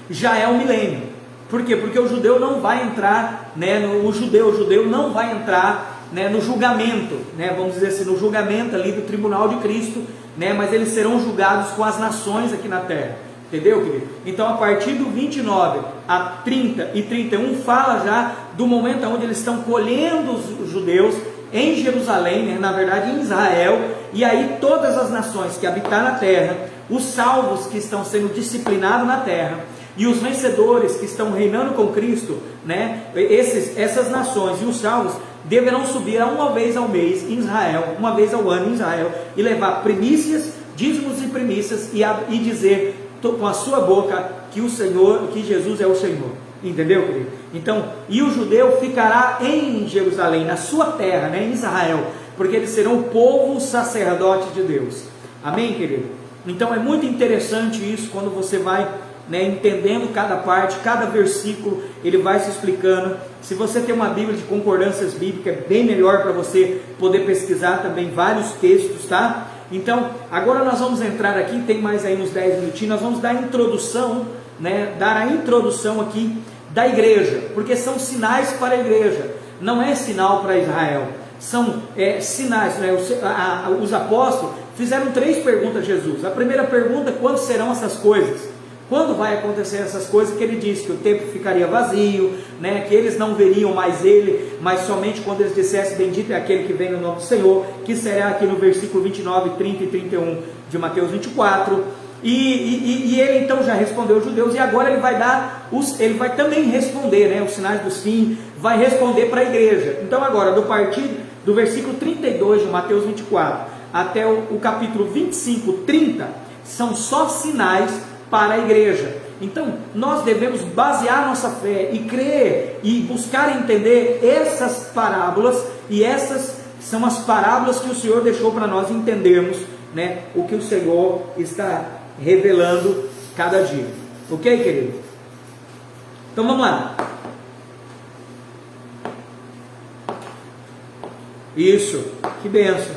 já é o milênio. Por quê? Porque o judeu não vai entrar, né, o judeu não vai entrar, né, no julgamento, né, vamos dizer assim, no julgamento ali do tribunal de Cristo, né, mas eles serão julgados com as nações aqui na terra, entendeu, querido? Então, a partir do 29 a 30 e 31, fala já do momento onde eles estão colhendo os judeus em Jerusalém, né, na verdade em Israel, e aí todas as nações que habitam na terra, os salvos que estão sendo disciplinados na terra, e os vencedores que estão reinando com Cristo, né, essas nações e os salvos deverão subir uma vez ao mês em Israel, uma vez ao ano em Israel, e levar primícias, dízimos e primícias, e dizer com a sua boca que Jesus é o Senhor. Entendeu, querido? Então, e o judeu ficará em Jerusalém, na sua terra, né, em Israel, porque eles serão o povo sacerdote de Deus. Amém, querido? Então é muito interessante isso, quando você vai, né, entendendo cada parte, cada versículo, ele vai se explicando. Se você tem uma Bíblia de concordâncias bíblicas, é bem melhor para você poder pesquisar também vários textos, tá? Então, agora nós vamos entrar aqui, tem mais aí uns 10 minutinhos, nós vamos dar a introdução, né, dar a introdução aqui da igreja, porque são sinais para a igreja, não é sinal para Israel, são sinais, né? Os apóstolos fizeram 3 perguntas a Jesus. A primeira pergunta: quando serão essas coisas? Quando vai acontecer essas coisas? Que ele disse que o templo ficaria vazio, né? Que eles não veriam mais ele, mas somente quando eles dissessem: bendito é aquele que vem no nome do Senhor, que será aqui no versículo 29, 30 e 31 de Mateus 24. E ele então já respondeu aos judeus, e agora ele vai ele vai também responder, né, os sinais dos fins, vai responder para a igreja. Então agora, do versículo 32 de Mateus 24 até o capítulo 25, 30, são só sinais para a igreja. Então nós devemos basear nossa fé e crer e buscar entender essas parábolas, e essas são as parábolas que o Senhor deixou para nós entendermos, né, o que o Senhor está revelando cada dia. Ok, querido? Então vamos lá. Isso, que benção.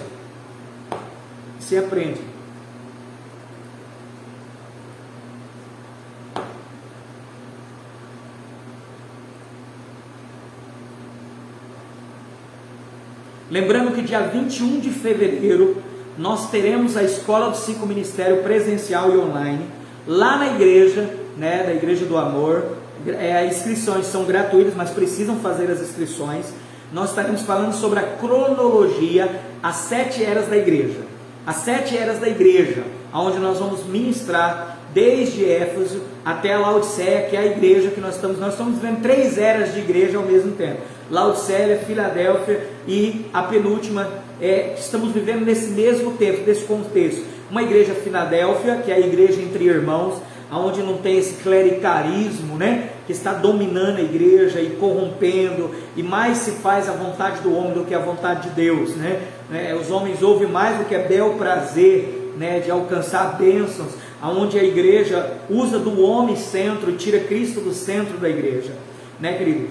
Você aprende. Lembrando que dia 21 de fevereiro nós teremos a Escola do 5 Ministério presencial e online, lá na igreja, né, da Igreja do Amor. As inscrições são gratuitas, mas precisam fazer as inscrições. Nós estaremos falando sobre a cronologia, as 7 eras da igreja. As 7 eras da igreja, onde nós vamos ministrar desde Éfeso até a Laodiceia, que é a igreja que nós estamos vivendo 3 eras de igreja ao mesmo tempo. Laodiceia, Filadélfia e a penúltima, estamos vivendo nesse mesmo tempo, nesse contexto. Uma igreja Filadélfia, que é a igreja entre irmãos, onde não tem esse clericarismo, né, que está dominando a igreja e corrompendo, e mais se faz a vontade do homem do que a vontade de Deus, né? Os homens ouvem mais do que é bel prazer, né, de alcançar bênçãos, onde a igreja usa do homem centro e tira Cristo do centro da igreja, né, querido?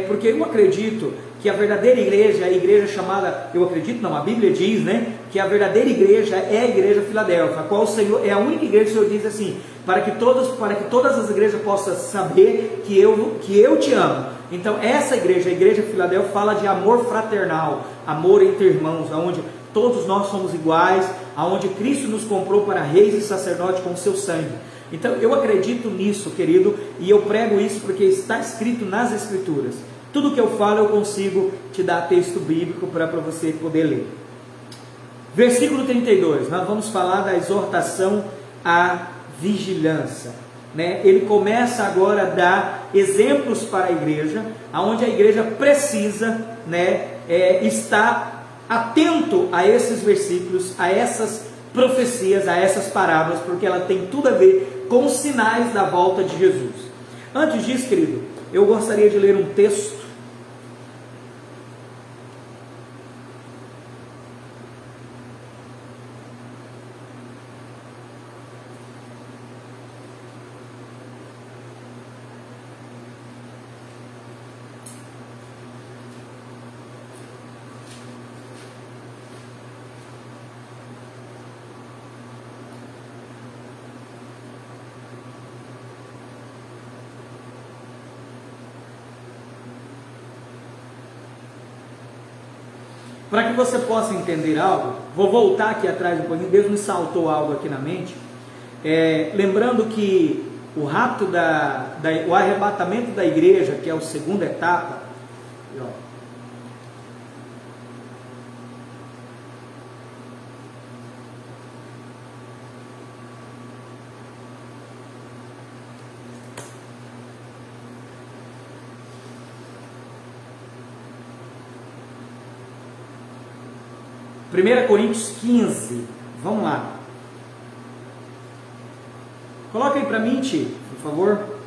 Porque eu acredito que a verdadeira igreja é a igreja chamada, a Bíblia diz, né, que a verdadeira igreja é a igreja Filadélfia, a qual o Senhor, é a única igreja que o Senhor diz assim: para que todas as igrejas possam saber que eu te amo. Então essa igreja, a igreja Filadélfia, fala de amor fraternal, amor entre irmãos, onde todos nós somos iguais, aonde Cristo nos comprou para reis e sacerdotes com o seu sangue. Então eu acredito nisso, querido, e eu prego isso porque está escrito nas Escrituras. Tudo que eu falo eu consigo te dar texto bíblico para você poder ler. Versículo 32, nós vamos falar da exortação a vigilância. Né? Ele começa agora a dar exemplos para a igreja, aonde a igreja precisa, né, estar atento a esses versículos, a essas profecias, a essas parábolas, porque ela tem tudo a ver com os sinais da volta de Jesus. Antes disso, querido, eu gostaria de ler um texto. Para que você possa entender algo, vou voltar aqui atrás um pouquinho. Deus me saltou algo aqui na mente. Lembrando que o rapto, o arrebatamento da igreja, que é a segunda etapa, ó, 1 Coríntios 15, vamos lá. Coloca aí para mim, Ti, por favor.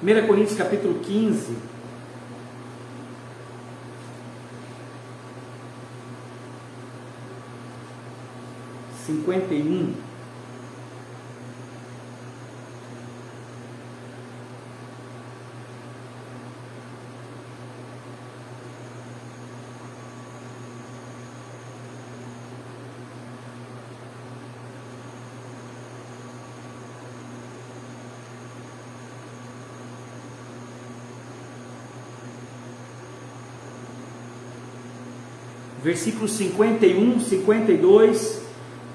Primeira Coríntios capítulo 15, (51). Versículos 51, 52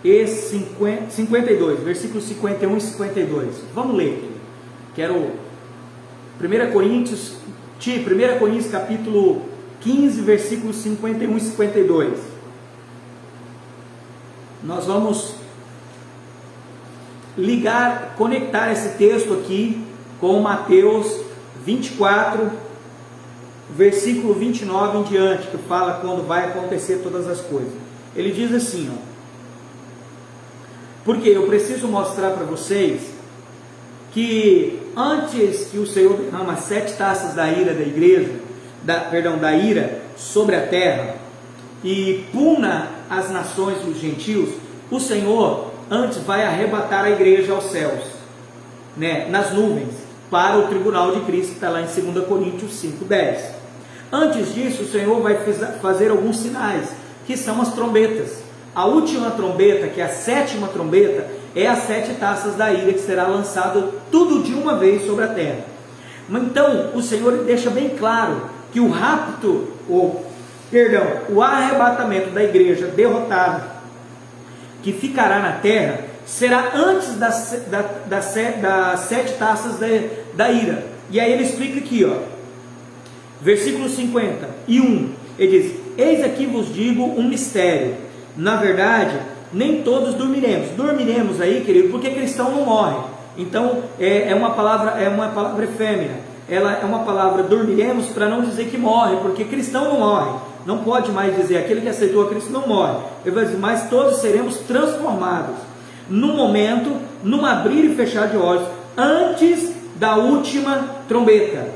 e 52, versículos 51 e 52. Vamos ler. Quero 1 Coríntios capítulo 15, versículos 51 e 52. Nós vamos conectar esse texto aqui com Mateus 24, versículo 29 em diante, que fala quando vai acontecer todas as coisas. Ele diz assim, ó: porque eu preciso mostrar para vocês que antes que o Senhor derrama 7 taças da ira da igreja, da ira sobre a terra e puna as nações e os gentios, o Senhor antes vai arrebatar a igreja aos céus, né, nas nuvens, para o tribunal de Cristo, que está lá em 2 Coríntios 5:10. Antes disso, o Senhor vai fazer alguns sinais, que são as trombetas. A última trombeta, que é a 7ª trombeta, é as 7 taças da ira, que será lançado tudo de uma vez sobre a terra. Então, o Senhor deixa bem claro que o o arrebatamento da igreja derrotada, que ficará na terra, será antes das 7 taças da ira. E aí ele explica aqui, ó, versículo 51, ele diz: eis aqui vos digo um mistério, na verdade, nem todos dormiremos aí, querido, porque cristão não morre. Então, é uma palavra efêmera. ela é uma palavra dormiremos para não dizer que morre, porque cristão não morre, não pode mais dizer, aquele que aceitou a Cristo não morre. Ele vai dizer, mas todos seremos transformados, no momento, num abrir e fechar de olhos, antes da última trombeta.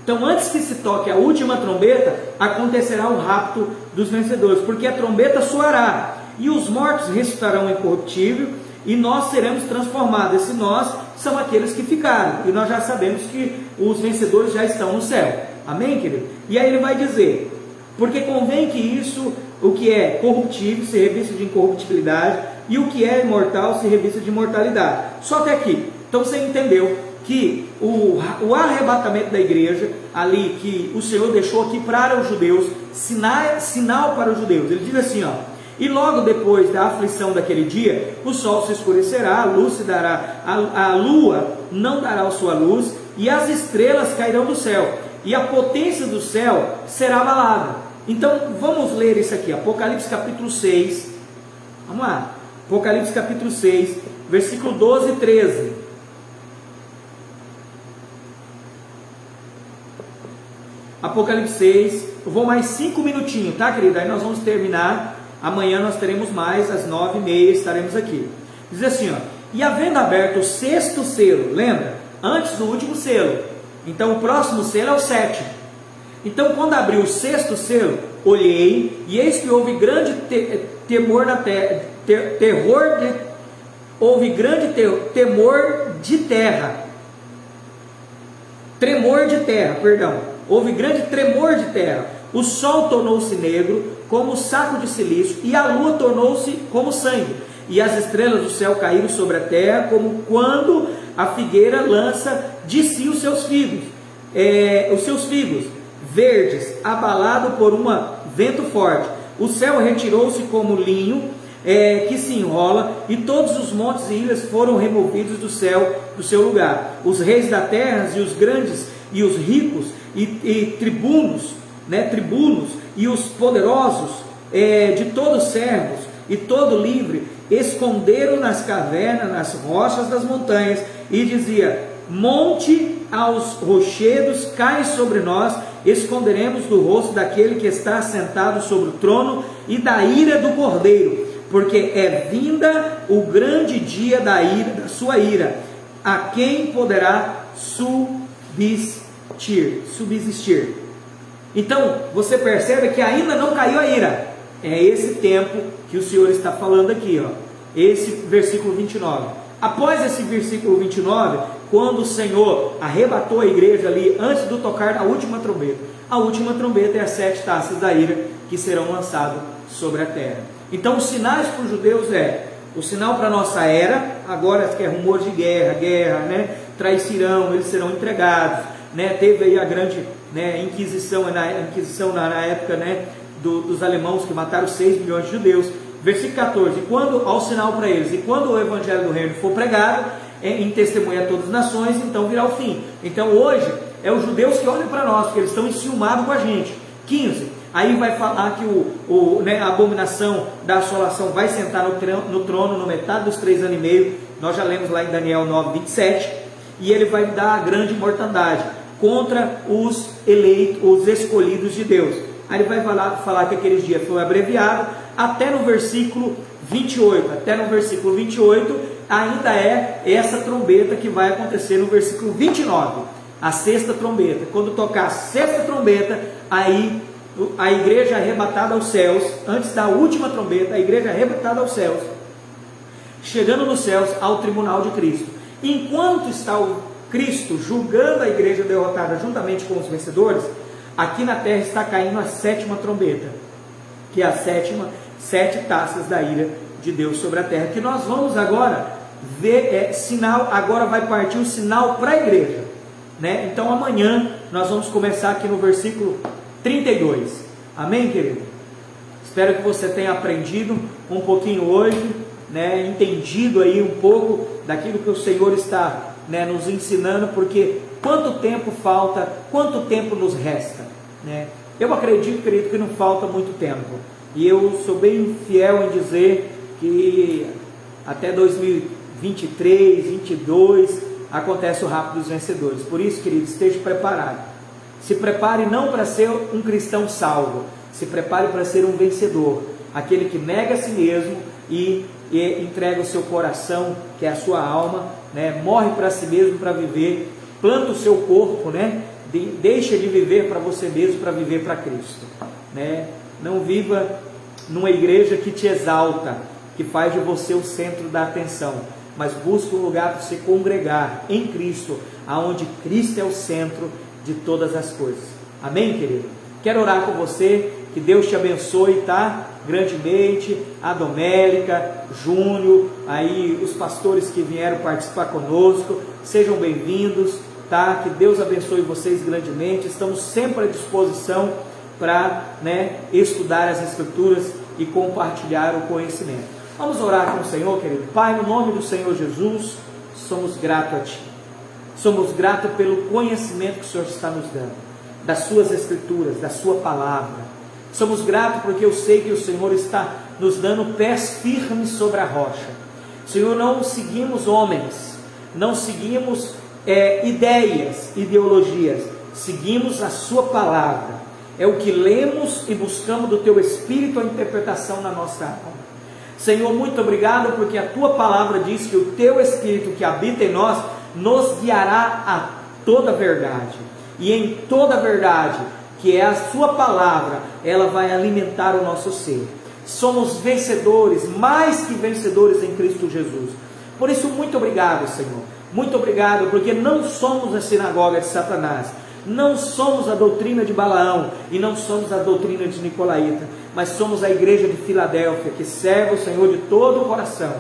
Então, antes que se toque a última trombeta, acontecerá o rapto dos vencedores, porque a trombeta soará, e os mortos ressuscitarão incorruptível, e nós seremos transformados. Esse nós são aqueles que ficaram, e nós já sabemos que os vencedores já estão no céu. Amém, querido? E aí ele vai dizer, porque convém que isso, o que é corruptível, se revista de incorruptibilidade, e o que é imortal, se revista de imortalidade. Só até aqui. Então você entendeu que o arrebatamento da igreja, ali que o Senhor deixou aqui para os judeus, sinal para os judeus. Ele diz assim, ó, e logo depois da aflição daquele dia, o sol se escurecerá, a luz se dará, a lua não dará a sua luz, e as estrelas cairão do céu, e a potência do céu será abalada. Então vamos ler isso aqui, Apocalipse capítulo 6, vamos lá, Apocalipse capítulo 6, versículo 12 e 13. Apocalipse 6, eu vou mais 5 minutinhos, tá, querido? Aí nós vamos terminar. Amanhã nós teremos mais, às 9h30 estaremos aqui. Diz assim, ó, e havendo aberto o sexto selo, lembra? Antes do último selo. Então o próximo selo é o 7. Então quando abriu o sexto selo, olhei, e eis que houve grande temor na terra, houve grande temor de terra. Tremor de terra, perdão. Houve grande tremor de terra, o sol tornou-se negro como saco de silício, e a lua tornou-se como sangue, e as estrelas do céu caíram sobre a terra, como quando a figueira lança de si os seus figos verdes, abalado por um vento forte. O céu retirou-se como linho que se enrola, e todos os montes e ilhas foram removidos do céu, do seu lugar. Os reis da terra e os grandes e os ricos e tribunos, e os poderosos, de todos servos e todo livre, esconderam nas cavernas, nas rochas das montanhas, e dizia, monte aos rochedos, cai sobre nós, esconderemos do rosto daquele que está sentado sobre o trono e da ira do Cordeiro, porque é vinda o grande dia da sua ira, a quem poderá subsistir. Então, você percebe que ainda não caiu a ira. É esse tempo que o Senhor está falando aqui, ó. Esse versículo 29. Após esse versículo 29, quando o Senhor arrebatou a igreja ali, antes do tocar da última trombeta. A última trombeta é as 7 taças da ira que serão lançadas sobre a terra. Então, os sinais para os judeus o sinal para a nossa era, agora que é rumor de guerra, trairão, eles serão entregados. Teve aí a grande Inquisição na época dos alemãos, que mataram 6 milhões de judeus. Versículo 14, quando ao sinal para eles, e quando o evangelho do reino for pregado em testemunha a todas as nações, então virá o fim. Então hoje é os judeus que olham para nós, porque eles estão enciumados com a gente. 15, aí vai falar que a abominação da assolação vai sentar no trono no metade dos 3 anos e meio. Nós já lemos lá em Daniel 9, 27, e ele vai dar a grande mortandade contra os eleitos, os escolhidos de Deus. Aí ele vai falar que aquele dia foi abreviado até no versículo 28. Até no versículo 28 ainda é essa trombeta que vai acontecer no versículo 29. A 6ª trombeta. Quando tocar a 6ª trombeta, aí a igreja arrebatada aos céus, antes da última trombeta, a igreja arrebatada aos céus, chegando nos céus ao tribunal de Cristo. Enquanto está o Cristo julgando a igreja derrotada juntamente com os vencedores, aqui na terra está caindo a 7ª trombeta, que é a 7 taças da ira de Deus sobre a terra, que nós vamos agora ver, sinal, agora vai partir o sinal para a igreja, então amanhã nós vamos começar aqui no versículo 32, amém, querido? Espero que você tenha aprendido um pouquinho hoje, entendido aí um pouco daquilo que o Senhor está nos ensinando, porque quanto tempo falta, quanto tempo nos resta, Eu acredito, querido, que não falta muito tempo, e eu sou bem fiel em dizer que até 2023, 2022, acontece o rápido dos vencedores. Por isso, querido, esteja preparado. Se prepare não para ser um cristão salvo, se prepare para ser um vencedor, aquele que nega a si mesmo e entrega o seu coração, que é a sua alma, né? Morre para si mesmo para viver, planta o seu corpo, né? Deixa de viver para você mesmo para viver para Cristo, né? Não viva numa igreja que te exalta, que faz de você o centro da atenção, mas busque um lugar para você congregar em Cristo, aonde Cristo é o centro de todas as coisas. Amém, querido? Quero orar com você, que Deus te abençoe, tá? Grandemente, a Domélica, Júnior, aí os pastores que vieram participar conosco, sejam bem-vindos, tá? Que Deus abençoe vocês grandemente. Estamos sempre à disposição para, né, estudar as Escrituras e compartilhar o conhecimento. Vamos orar com o Senhor, querido. Pai, no nome do Senhor Jesus, somos gratos a Ti. Somos gratos pelo conhecimento que o Senhor está nos dando, das Suas Escrituras, da Sua Palavra. Somos gratos porque eu sei que o Senhor está nos dando pés firmes sobre a rocha. Senhor, não seguimos homens, não seguimos ideias, ideologias, seguimos a Sua Palavra. É o que lemos e buscamos do Teu Espírito a interpretação na nossa alma. Senhor, muito obrigado porque a Tua Palavra diz que o Teu Espírito que habita em nós nos guiará a toda a verdade. E em toda a verdade, que é a Sua Palavra, ela vai alimentar o nosso ser. Somos vencedores, mais que vencedores em Cristo Jesus. Por isso, muito obrigado, Senhor. Muito obrigado, porque não somos a sinagoga de Satanás, não somos a doutrina de Balaão e não somos a doutrina de Nicolaíta, mas somos a igreja de Filadélfia, que serve o Senhor de todo o coração.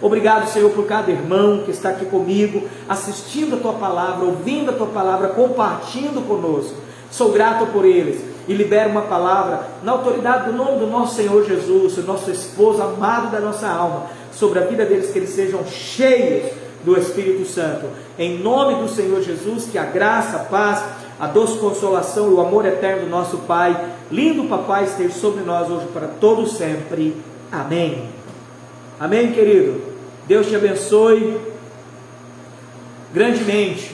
Obrigado, Senhor, por cada irmão que está aqui comigo, assistindo a Tua Palavra, ouvindo a Tua Palavra, compartilhando conosco. Sou grato por eles e libero uma palavra na autoridade do nome do nosso Senhor Jesus, o nosso esposo amado da nossa alma, sobre a vida deles, que eles sejam cheios do Espírito Santo. Em nome do Senhor Jesus, que a graça, a paz, a doce consolação e o amor eterno do nosso Pai, lindo Papai, esteja sobre nós hoje para todo sempre. Amém. Amém, querido? Deus te abençoe grandemente,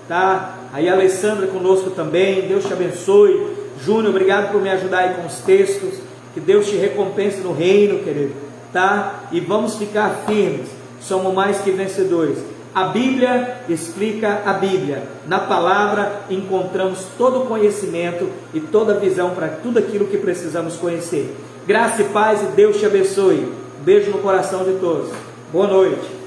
tá? Aí a Alessandra conosco também, Deus te abençoe. Júnior, obrigado por me ajudar aí com os textos, que Deus te recompense no reino, querido, tá? E vamos ficar firmes, somos mais que vencedores. A Bíblia explica a Bíblia, na palavra encontramos todo o conhecimento e toda a visão para tudo aquilo que precisamos conhecer. Graça e paz e Deus te abençoe. Beijo no coração de todos. Boa noite.